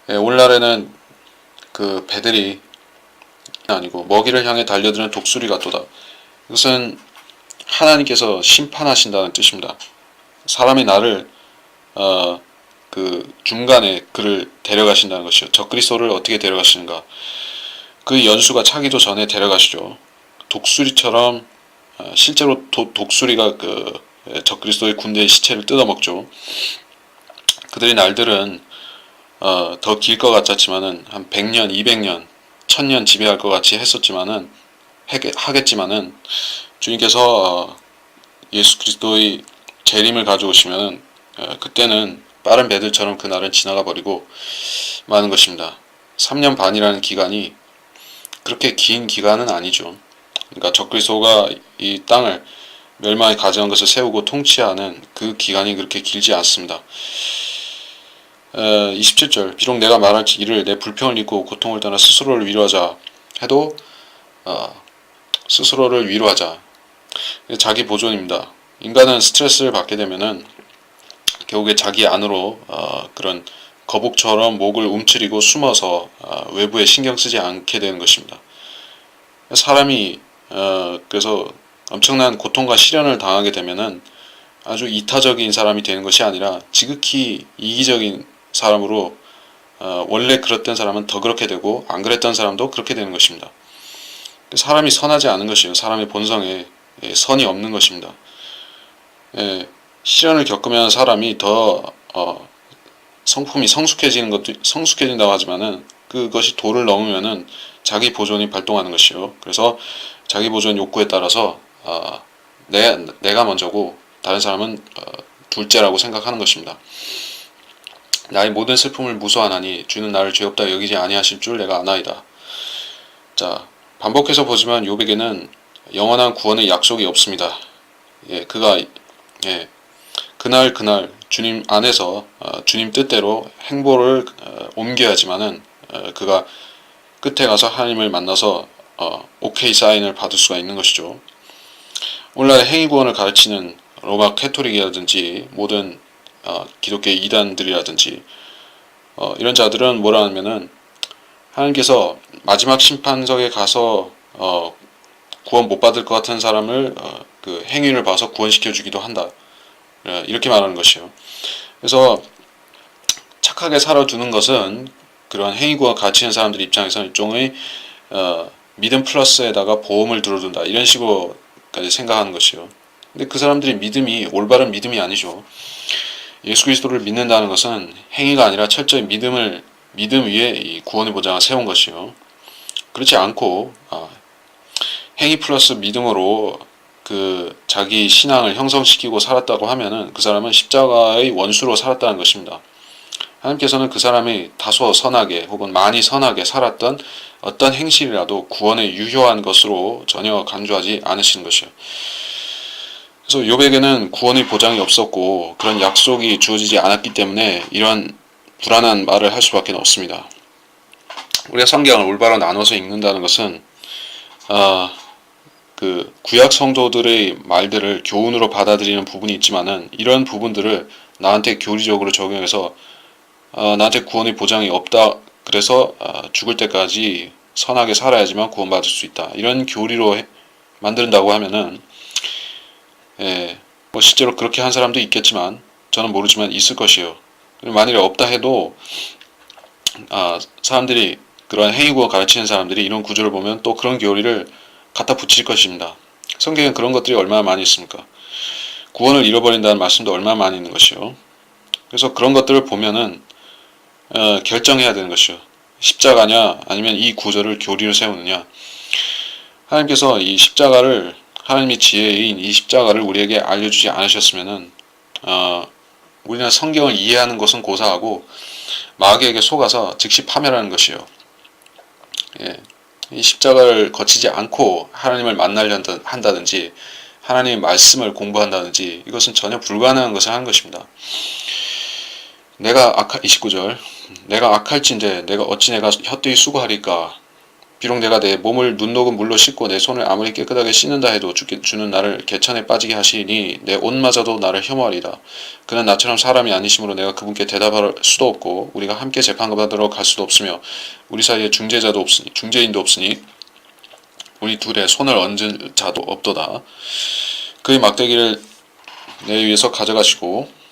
Speaker 1: 오늘날에는 그 배들이 아니고 먹이를 향해 달려드는 독수리 같도다. 이것은 하나님께서 심판하신다는 뜻입니다. 사람이 나를 그 중간에 그를 데려가신다는 것이요. 적그리스도를 어떻게 데려가시는가? 그 연수가 차기도 전에 데려가시죠. 독수리처럼 실제로 독수리가 그 적그리스도의 군대의 시체를 뜯어먹죠. 그들의 날들은 더 길 것 같았지만은 한 100년, 200년, 1000년 지배할 것 같이 하겠지만은 주님께서 예수 그리스도의 재림을 가져오시면 그때는 빠른 배들처럼 그날은 지나가 버리고 마는 것입니다. 3년 반이라는 기간이 그렇게 긴 기간은 아니죠. 그러니까 적그리스도가 이 땅을 멸망에 가져온 것을 세우고 통치하는 그 기간이 그렇게 길지 않습니다. 27절 비록 내가 말할지 이를 내 불평을 잊고 고통을 떠나 스스로를 위로하자 해도 스스로를 위로하자. 자기 보존입니다. 인간은 스트레스를 받게 되면은 결국에 자기 안으로 그런 거북처럼 목을 움츠리고 숨어서 외부에 신경 쓰지 않게 되는 것입니다. 사람이 그래서 엄청난 고통과 시련을 당하게 되면은 아주 이타적인 사람이 되는 것이 아니라 지극히 이기적인 사람으로 원래 그랬던 사람은 더 그렇게 되고 안 그랬던 사람도 그렇게 되는 것입니다. 사람이 선하지 않은 것이요. 사람의 본성에 선이 없는 것입니다. 시련을 겪으면 사람이 더 성품이 성숙해진다고 하지만은 그것이 도를 넘으면은 자기 보존이 발동하는 것이요. 그래서 자기 보존 욕구에 따라서 내가 먼저고 다른 사람은 둘째라고 생각하는 것입니다. 나의 모든 슬픔을 무소하나니 주는 나를 죄 없다 여기지 아니하실 줄 내가 아나이다. 자, 반복해서 보지만 욥에게는 영원한 구원의 약속이 없습니다. 그날 주님 안에서 주님 뜻대로 행보를 옮겨야지만은 그가 끝에 가서 하나님을 만나서 오케이 사인을 받을 수가 있는 것이죠. 오늘날 행위구원을 가르치는 로마 캐토릭이라든지 모든 기독교 이단들이라든지 이런 자들은 뭐라 하면은 하나님께서 마지막 심판석에 가서 구원 못 받을 것 같은 사람을 그 행위를 봐서 구원시켜 주기도 한다. 이렇게 말하는 것이요. 그래서 착하게 살아두는 것은 그런 행위구원 가르치는 사람들 입장에서는 일종의 믿음 플러스에다가 보험을 들어둔다. 이런 식으로까지 생각하는 것이요. 근데 그 사람들의 믿음이 올바른 믿음이 아니죠. 예수 그리스도를 믿는다는 것은 행위가 아니라 철저히 믿음 위에 이 구원의 보장을 세운 것이요. 그렇지 않고 행위 플러스 믿음으로 그 자기 신앙을 형성시키고 살았다고 하면은 그 사람은 십자가의 원수로 살았다는 것입니다. 하나님께서는 그 사람이 다소 선하게 혹은 많이 선하게 살았던 어떤 행실이라도 구원에 유효한 것으로 전혀 간주하지 않으시는 것이요. 그래서 욥에게는 구원의 보장이 없었고 그런 약속이 주어지지 않았기 때문에 이런 불안한 말을 할 수밖에 없습니다. 우리가 성경을 올바로 나눠서 읽는다는 것은 그 구약 성도들의 말들을 교훈으로 받아들이는 부분이 있지만은 이런 부분들을 나한테 교리적으로 적용해서 나한테 구원의 보장이 없다. 그래서 죽을 때까지 선하게 살아야지만 구원받을 수 있다. 이런 교리로 만든다고 하면은 뭐 실제로 그렇게 한 사람도 있겠지만 저는 모르지만 있을 것이요. 만일에 없다 해도 사람들이 그런 행위구원 가르치는 사람들이 이런 구조를 보면 또 그런 교리를 갖다 붙일 것입니다. 성경에 그런 것들이 얼마나 많이 있습니까? 구원을 잃어버린다는 말씀도 얼마나 많이 있는 것이요. 그래서 그런 것들을 보면은 결정해야 되는 것이요. 십자가냐 아니면 이 구절을 교리로 세우느냐. 하나님께서 이 십자가를 하나님의 지혜인 이 십자가를 우리에게 알려주지 않으셨으면은 우리는 성경을 이해하는 것은 고사하고 마귀에게 속아서 즉시 파멸하는 것이요. 이 십자가를 거치지 않고 하나님을 만나려 한다든지 하나님의 말씀을 공부한다든지 이것은 전혀 불가능한 것을 하는 것입니다. 29절 내가 악할진대 내가 어찌 내가 헛되이 수고하리까. 비록 내가 내 몸을 눈 녹은 물로 씻고 내 손을 아무리 깨끗하게 씻는다 해도 주는 나를 개천에 빠지게 하시니 내 옷마저도 나를 혐오하리다. 그는 나처럼 사람이 아니시므로 내가 그분께 대답할 수도 없고 우리가 함께 재판받으러 갈 수도 없으며 우리 사이에 중재인도 없으니 우리 둘의 손을 얹을 자도 없도다. 그의 막대기를 내 위에서 가져가시고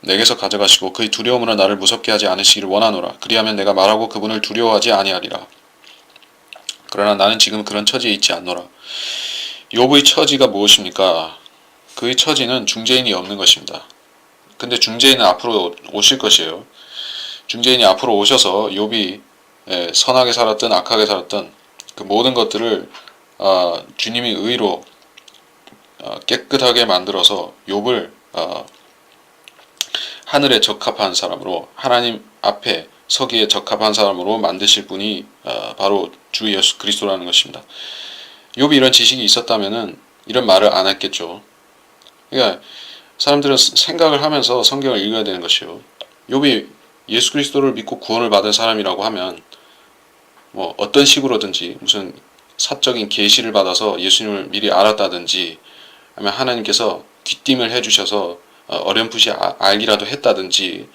Speaker 1: 내게서 가져가시고 그의 두려움으로 나를 무섭게 하지 않으시기를 원하노라. 그리하면 내가 말하고 그분을 두려워하지 아니하리라. 그러나 나는 지금 그런 처지에 있지 않노라. 욥의 처지가 무엇입니까? 그의 처지는 중재인이 없는 것입니다. 근데 중재인은 앞으로 오실 것이에요. 중재인이 앞으로 오셔서 욥이 선하게 살았든 악하게 살았든 그 모든 것들을 주님이 의로 깨끗하게 만들어서 욥을 하늘에 적합한 사람으로 하나님 앞에 서기에 적합한 사람으로 만드실 분이 바로 주 예수 그리스도라는 것입니다. 욥이 이런 지식이 있었다면은 이런 말을 안 했겠죠. 그러니까 사람들은 생각을 하면서 성경을 읽어야 되는 것이요. 욥이 예수 그리스도를 믿고 구원을 받은 사람이라고 하면 뭐 어떤 식으로든지 무슨 사적인 계시를 받아서 예수님을 미리 알았다든지 아니면 하나님께서 귀띔을 해주셔서 어렴풋이 알기라도 했다든지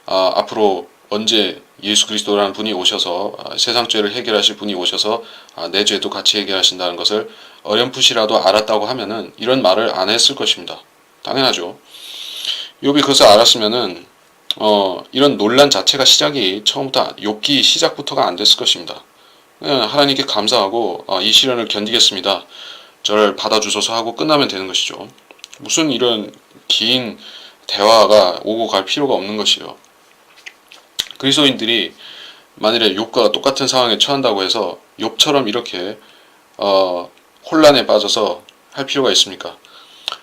Speaker 1: 앞으로 언제 예수 그리스도라는 분이 오셔서 세상 죄를 해결하실 분이 오셔서 내 죄도 같이 해결하신다는 것을 어렴풋이라도 알았다고 하면은 이런 말을 안 했을 것입니다. 당연하죠. 욥이 그것을 알았으면은 이런 논란 자체가 시작이 처음부터 욥기 시작부터가 안 됐을 것입니다. 하나님께 감사하고 이 시련을 견디겠습니다. 저를 받아주소서 하고 끝나면 되는 것이죠. 무슨 이런 긴 대화가 오고 갈 필요가 없는 것이요. 그리스도인들이 만일에 욥과 똑같은 상황에 처한다고 해서 욥처럼 이렇게 혼란에 빠져서 할 필요가 있습니까?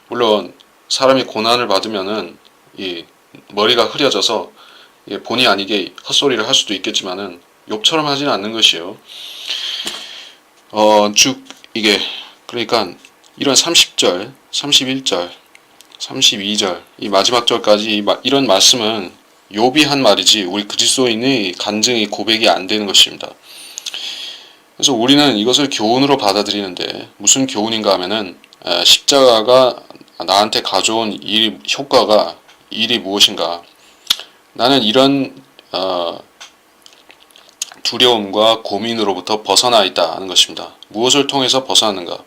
Speaker 1: 물론 사람이 고난을 받으면은 이 머리가 흐려져서 본의 아니게 헛소리를 할 수도 있겠지만은 욥처럼 하지는 않는 것이요. 쭉 이게 그러니까 이런 30절, 31절, 32절 이 마지막 절까지 이런 말씀은 욥이 한 말이지 우리 그리스도인의 간증의 고백이 안 되는 것입니다. 그래서 우리는 이것을 교훈으로 받아들이는데 무슨 교훈인가 하면은 십자가가 나한테 가져온 일이 무엇인가? 나는 이런 두려움과 고민으로부터 벗어나 있다 하는 것입니다. 무엇을 통해서 벗어나는가?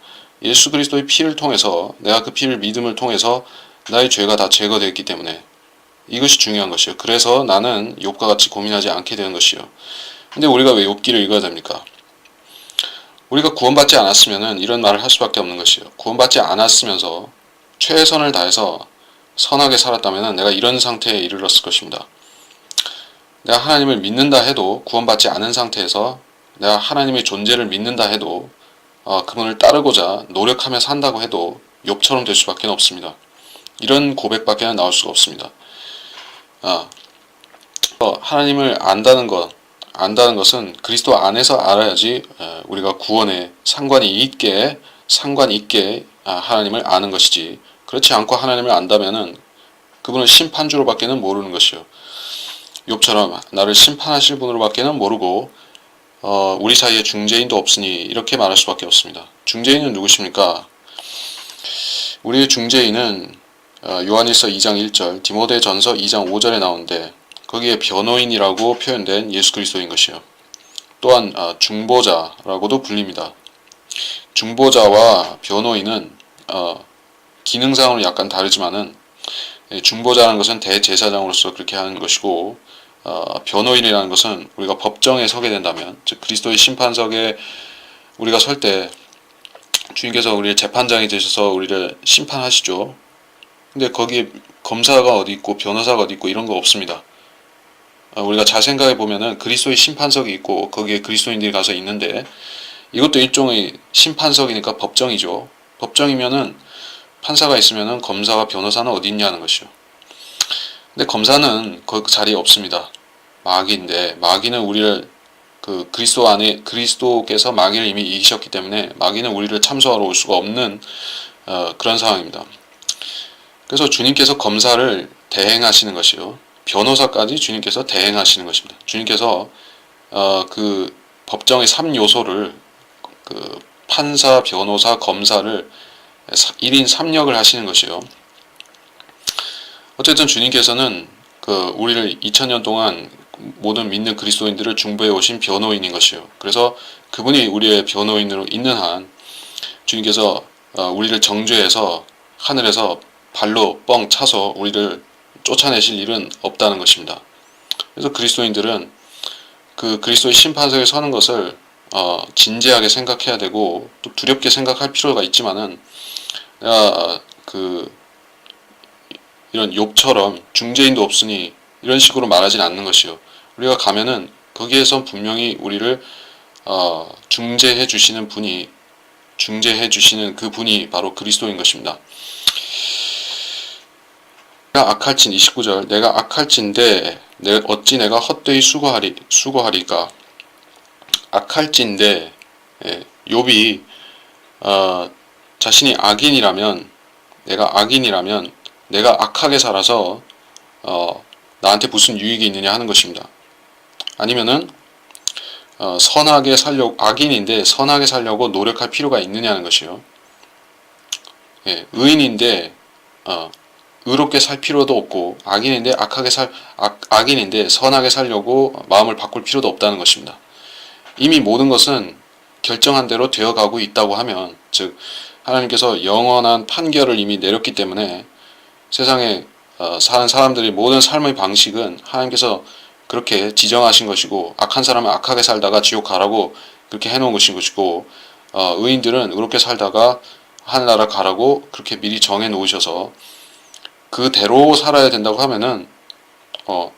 Speaker 1: 예수 그리스도의 피를 통해서 내가 그 피를 믿음을 통해서 나의 죄가 다 제거되었기 때문에 이것이 중요한 것이요. 그래서 나는 욥과 같이 고민하지 않게 되는 것이요. 근데 우리가 왜 욥기를 읽어야 됩니까? 우리가 구원받지 않았으면 이런 말을 할 수밖에 없는 것이요. 구원받지 않았으면서 최선을 다해서 선하게 살았다면 내가 이런 상태에 이르렀을 것입니다. 내가 하나님을 믿는다 해도 구원받지 않은 상태에서 내가 하나님의 존재를 믿는다 해도 그분을 따르고자 노력하며 산다고 해도 욥처럼 될 수밖에 없습니다. 이런 고백밖에 나올 수가 없습니다. 하나님을 안다는 것은 그리스도 안에서 알아야지 우리가 구원에 상관이 있게 하나님을 아는 것이지, 그렇지 않고 하나님을 안다면은 그분은 심판주로밖에는 모르는 것이요. 욥처럼 나를 심판하실 분으로밖에는 모르고 우리 사이에 중재인도 없으니 이렇게 말할 수밖에 없습니다. 중재인은 누구십니까? 우리의 중재인은 요한일서 2장 1절, 디모데전서 2장 5절에 나오는데 거기에 변호인이라고 표현된 예수 그리스도인 것이요. 또한 중보자라고도 불립니다. 중보자와 변호인은 기능상으로 약간 다르지만은 중보자라는 것은 대제사장으로서 그렇게 하는 것이고 변호인이라는 것은 우리가 법정에 서게 된다면, 즉 그리스도의 심판석에 우리가 설 때 주님께서 우리의 재판장이 되셔서 우리를 심판하시죠. 근데 거기에 검사가 어디 있고 변호사가 어디 있고 이런 거 없습니다. 우리가 잘 생각해 보면은 그리스도의 심판석이 있고 거기에 그리스도인들이 가서 있는데 이것도 일종의 심판석이니까 법정이죠. 법정이면은 판사가 있으면은 검사와 변호사는 어디 있냐는 것이요. 근데 검사는 그 자리에 없습니다. 마귀인데 마귀는 우리를 그리스도 안에 그리스도께서 마귀를 이미 이기셨기 때문에 마귀는 우리를 참소하러 올 수가 없는 그런 상황입니다. 그래서 주님께서 검사를 대행하시는 것이요. 변호사까지 주님께서 대행하시는 것입니다. 주님께서 그 법정의 3요소를 판사, 변호사, 검사를 1인 3역을 하시는 것이요. 어쨌든 주님께서는 우리를 2000년 동안 모든 믿는 그리스도인들을 중보해 오신 변호인인 것이요. 그래서 그분이 우리의 변호인으로 있는 한 주님께서 우리를 정죄해서 하늘에서 발로 뻥 차서 우리를 쫓아내실 일은 없다는 것입니다. 그래서 그리스도인들은 그 그리스도의 심판석에 서는 것을 진지하게 생각해야 되고 또 두렵게 생각할 필요가 있지만은 이런 욥처럼 중재인도 없으니 이런 식으로 말하진 않는 것이요. 우리가 가면은 거기에서 분명히 우리를 중재해 주시는 그 분이 바로 그리스도인 것입니다. 내가 악할진 29절, 내가 악할진데 어찌 내가 헛되이 수고하리까. 악할진데 욥이 자신이 악인이라면 내가 악하게 살아서 나한테 무슨 유익이 있느냐 하는 것입니다. 아니면은 선하게 살려고, 악인인데 선하게 살려고 노력할 필요가 있느냐는 것이요. 의인인데 의롭게 살 필요도 없고 악인인데 선하게 살려고 마음을 바꿀 필요도 없다는 것입니다. 이미 모든 것은 결정한 대로 되어가고 있다고 하면, 즉 하나님께서 영원한 판결을 이미 내렸기 때문에 세상에 사는 사람들의 모든 삶의 방식은 하나님께서 그렇게 지정하신 것이고, 악한 사람은 악하게 살다가 지옥 가라고 그렇게 해놓은 것인 것이고, 의인들은 의롭게 살다가 하늘나라 가라고 그렇게 미리 정해 놓으셔서 그대로 살아야 된다고 하면은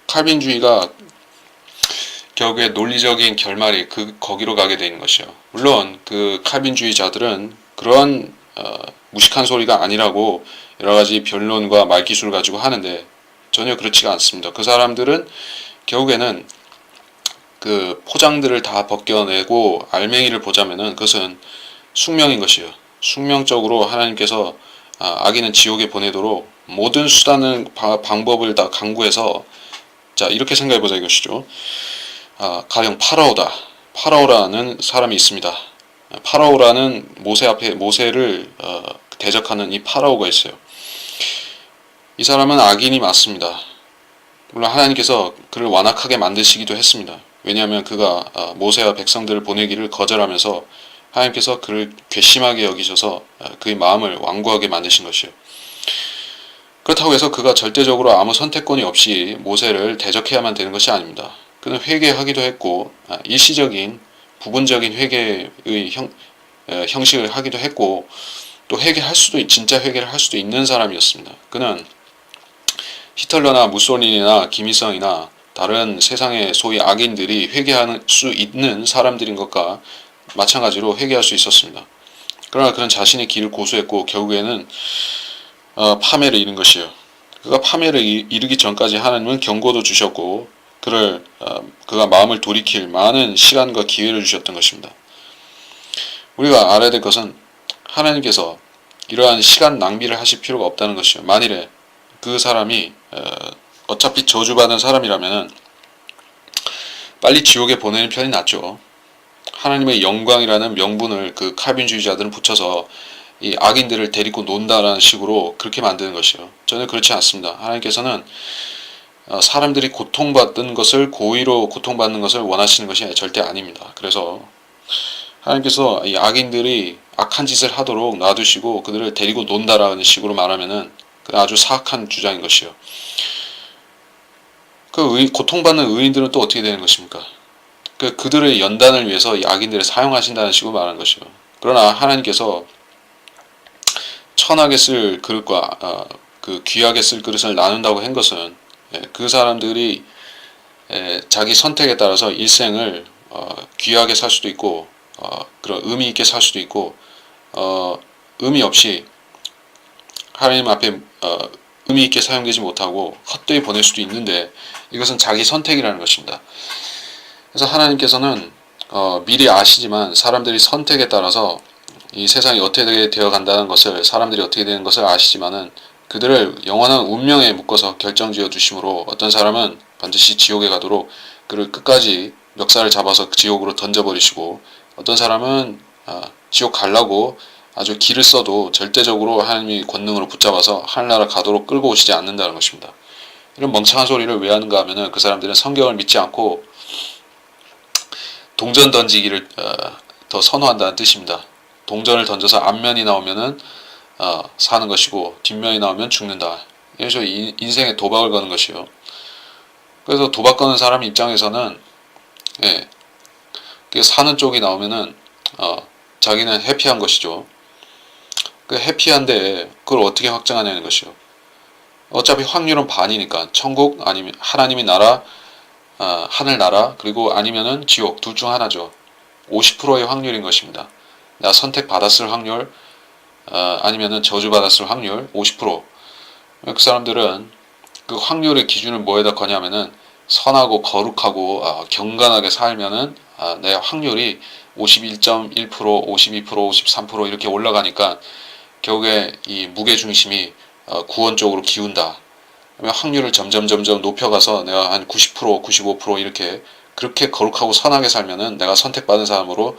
Speaker 1: 칼빈주의가 결국에 논리적인 결말이 거기로 가게 되는 것이요. 물론 그 칼빈주의자들은 그러한 무식한 소리가 아니라고 여러 가지 변론과 말기술을 가지고 하는데 전혀 그렇지가 않습니다. 그 사람들은 결국에는 그 포장들을 다 벗겨내고 알맹이를 보자면은 그것은 숙명인 것이요. 숙명적으로 하나님께서 악인은 지옥에 보내도록 모든 수단을 방법을 다 강구해서 자 이렇게 생각해 보자 이것이죠. 가령 파라오라는 사람이 있습니다. 파라오라는 모세 앞에 모세를 대적하는 이 파라오가 있어요. 이 사람은 악인이 맞습니다. 물론 하나님께서 그를 완악하게 만드시기도 했습니다. 왜냐하면 그가 모세와 백성들을 보내기를 거절하면서 하나님께서 그를 괘씸하게 여기셔서 그의 마음을 완고하게 만드신 것이에요. 그렇다고 해서 그가 절대적으로 아무 선택권이 없이 모세를 대적해야만 되는 것이 아닙니다. 그는 회개하기도 했고 일시적인 부분적인 회개의 형식을 하기도 했고 또 진짜 회개를 할 수도 있는 사람이었습니다. 그는 히틀러나 무솔리니나 김일성이나 다른 세상의 소위 악인들이 회개할 수 있는 사람들인 것과 마찬가지로 회개할 수 있었습니다. 그러나 그는 자신의 길을 고수했고 결국에는 파멸을 이룬 것이에요. 그가 파멸을 이르기 전까지 하나님은 경고도 주셨고 그가 마음을 돌이킬 많은 시간과 기회를 주셨던 것입니다. 우리가 알아야 될 것은 하나님께서 이러한 시간 낭비를 하실 필요가 없다는 것이에요. 만일에 그 사람이 어차피 저주받은 사람이라면 빨리 지옥에 보내는 편이 낫죠. 하나님의 영광이라는 명분을 그 칼빈주의자들은 붙여서 이 악인들을 데리고 논다라는 식으로 그렇게 만드는 것이에요. 저는 그렇지 않습니다. 하나님께서는 사람들이 고통받는 것을 고의로 고통받는 것을 원하시는 것이 절대 아닙니다. 그래서 하나님께서 이 악인들이 악한 짓을 하도록 놔두시고 그들을 데리고 논다라는 식으로 말하면은 아주 사악한 주장인 것이요. 고통받는 의인들은 또 어떻게 되는 것입니까? 그들의 연단을 위해서 이 악인들을 사용하신다는 식으로 말하는 것이요. 그러나 하나님께서 천하게 쓸 그릇과 그 귀하게 쓸 그릇을 나눈다고 한 것은 그 사람들이 자기 선택에 따라서 일생을 귀하게 살 수도 있고 그런 의미 있게 살 수도 있고 의미 없이 하나님 앞에 의미 있게 사용되지 못하고 헛되이 보낼 수도 있는데 이것은 자기 선택이라는 것입니다. 그래서 하나님께서는 미리 아시지만 사람들이 선택에 따라서 이 세상이 어떻게 되어 간다는 것을 사람들이 어떻게 되는 것을 아시지만은 그들을 영원한 운명에 묶어서 결정지어 두심으로 어떤 사람은 반드시 지옥에 가도록 그를 끝까지 멱살을 잡아서 지옥으로 던져버리시고 어떤 사람은 지옥 가려고 아주 길을 써도 절대적으로 하나님이 권능으로 붙잡아서 하늘나라 가도록 끌고 오시지 않는다는 것입니다. 이런 멍청한 소리를 왜 하는가 하면은 그 사람들은 성경을 믿지 않고 동전 던지기를 더 선호한다는 뜻입니다. 동전을 던져서 앞면이 나오면은 사는 것이고 뒷면이 나오면 죽는다. 그래서 인생에 도박을 거는 것이요. 그래서 도박 거는 사람 입장에서는 사는 쪽이 나오면은 자기는 해피한 것이죠. 그 해피한데 그걸 어떻게 확정하냐는 것이요. 어차피 확률은 반이니까 천국 아니면 하나님의 나라, 하늘나라 그리고 아니면은 지옥 둘 중 하나죠. 50%의 확률인 것입니다. 내가 선택받았을 확률 아니면은 저주받았을 확률 50%. 그 사람들은 그 확률의 기준을 뭐에다 거냐면은 선하고 거룩하고 경건하게 살면은 내 확률이 51.1%, 52%, 53% 이렇게 올라가니까 결국에 이 무게중심이 구원 쪽으로 기운다. 확률을 점점 높여가서 내가 한 90%, 95% 이렇게 그렇게 거룩하고 선하게 살면은 내가 선택받은 사람으로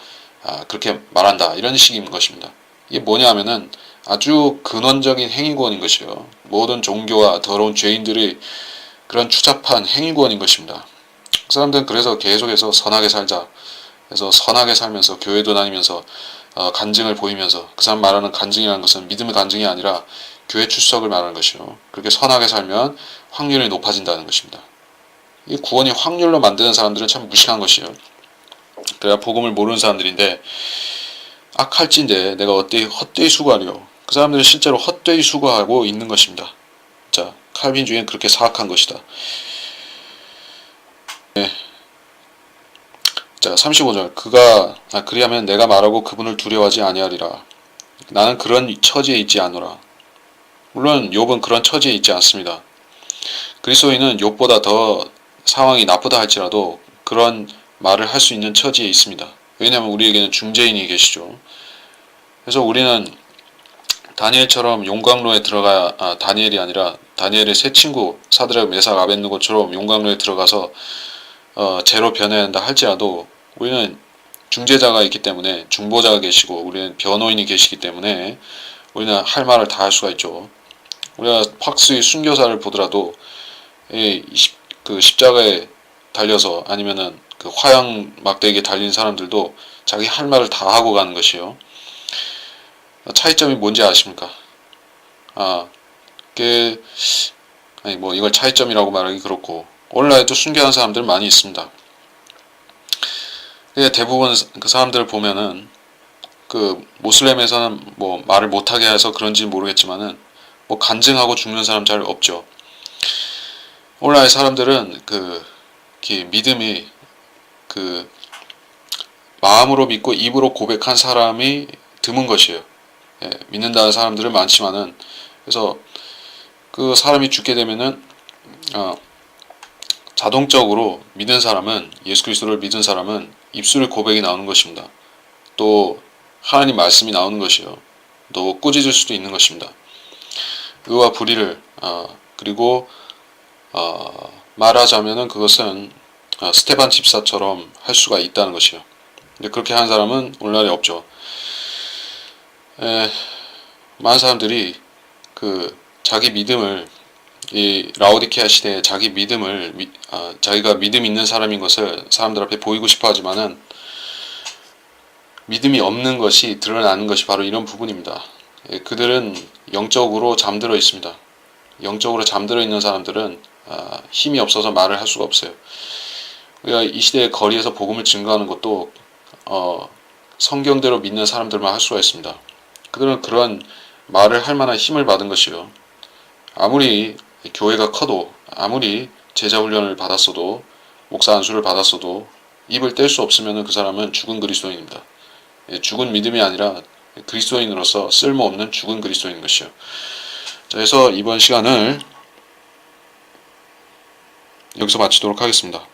Speaker 1: 그렇게 말한다. 이런 식인 것입니다. 이게 뭐냐 하면은 아주 근원적인 행위구원인 것이에요. 모든 종교와 더러운 죄인들의 그런 추잡한 행위구원인 것입니다. 그 사람들은 그래서 계속해서 선하게 살자. 그래서 선하게 살면서 교회도 다니면서 간증을 보이면서 그 사람 말하는 간증이라는 것은 믿음의 간증이 아니라 교회 출석을 말하는 것이요. 그렇게 선하게 살면 확률이 높아진다는 것입니다. 이 구원이 확률로 만드는 사람들은 참 무식한 것이에요. 그래야 복음을 모르는 사람들인데 악할진데 내가 어떻게 헛되이 수고하려. 그 사람들은 실제로 헛되이 수고하고 있는 것입니다. 자, 칼빈 중엔 그렇게 사악한 것이다. 네. 자, 35절. 그리하면 내가 말하고 그분을 두려워하지 아니하리라. 나는 그런 처지에 있지 않노라. 물론 욥은 그런 처지에 있지 않습니다. 그리스도인은 욥보다 더 상황이 나쁘다 할지라도 그런 말을 할 수 있는 처지에 있습니다. 왜냐하면 우리에게는 중재인이 계시죠. 그래서 우리는 다니엘처럼 용광로에 다니엘이 아니라 다니엘의 세 친구 사드락 메삭 아벳느고처럼 용광로에 들어가서 죄로 변해야 한다 할지라도 우리는 중재자가 있기 때문에, 중보자가 계시고 우리는 변호인이 계시기 때문에 우리는 할 말을 다 할 수가 있죠. 우리가 팍스의 순교사를 보더라도 그 십자가에 달려서 아니면은 그 화양 막대기에 달린 사람들도 자기 할 말을 다 하고 가는 것이요. 차이점이 뭔지 아십니까? 이걸 차이점이라고 말하기 그렇고, 오늘날에도 순교하는 사람들 많이 있습니다. 대부분 그 사람들을 보면은 그 모슬렘에서는 뭐 말을 못하게 해서 그런지 모르겠지만은 뭐 간증하고 죽는 사람 잘 없죠. 오늘날 사람들은 믿음이 마음으로 믿고 입으로 고백한 사람이 드문 것이에요. 믿는다는 사람들은 많지만은, 그래서 그 사람이 죽게 되면은 자동적으로 믿은 사람은, 예수 그리스도를 믿은 사람은 입술의 고백이 나오는 것입니다. 또 하나님 말씀이 나오는 것이요. 또 꾸짖을 수도 있는 것입니다. 의와 불의를 그리고 말하자면은 그것은 스테반 집사처럼 할 수가 있다는 것이요. 근데 그렇게 하는 사람은 오늘날에 없죠. 많은 사람들이 자기 믿음을, 이 라오디케아 시대에 자기 믿음을 자기가 믿음 있는 사람인 것을 사람들 앞에 보이고 싶어 하지만은 믿음이 없는 것이 드러나는 것이 바로 이런 부분입니다. 그들은 영적으로 잠들어 있습니다. 영적으로 잠들어 있는 사람들은 힘이 없어서 말을 할 수가 없어요. 우리가 이 시대의 거리에서 복음을 증거하는 것도 성경대로 믿는 사람들만 할 수가 있습니다. 그들은 그런 말을 할 만한 힘을 받은 것이요. 아무리 교회가 커도, 아무리 제자 훈련을 받았어도, 목사 안수를 받았어도 입을 뗄 수 없으면 그 사람은 죽은 그리스도인입니다. 죽은 믿음이 아니라 그리스도인으로서 쓸모없는 죽은 그리스도인 것이요. 자, 그래서 이번 시간을 여기서 마치도록 하겠습니다.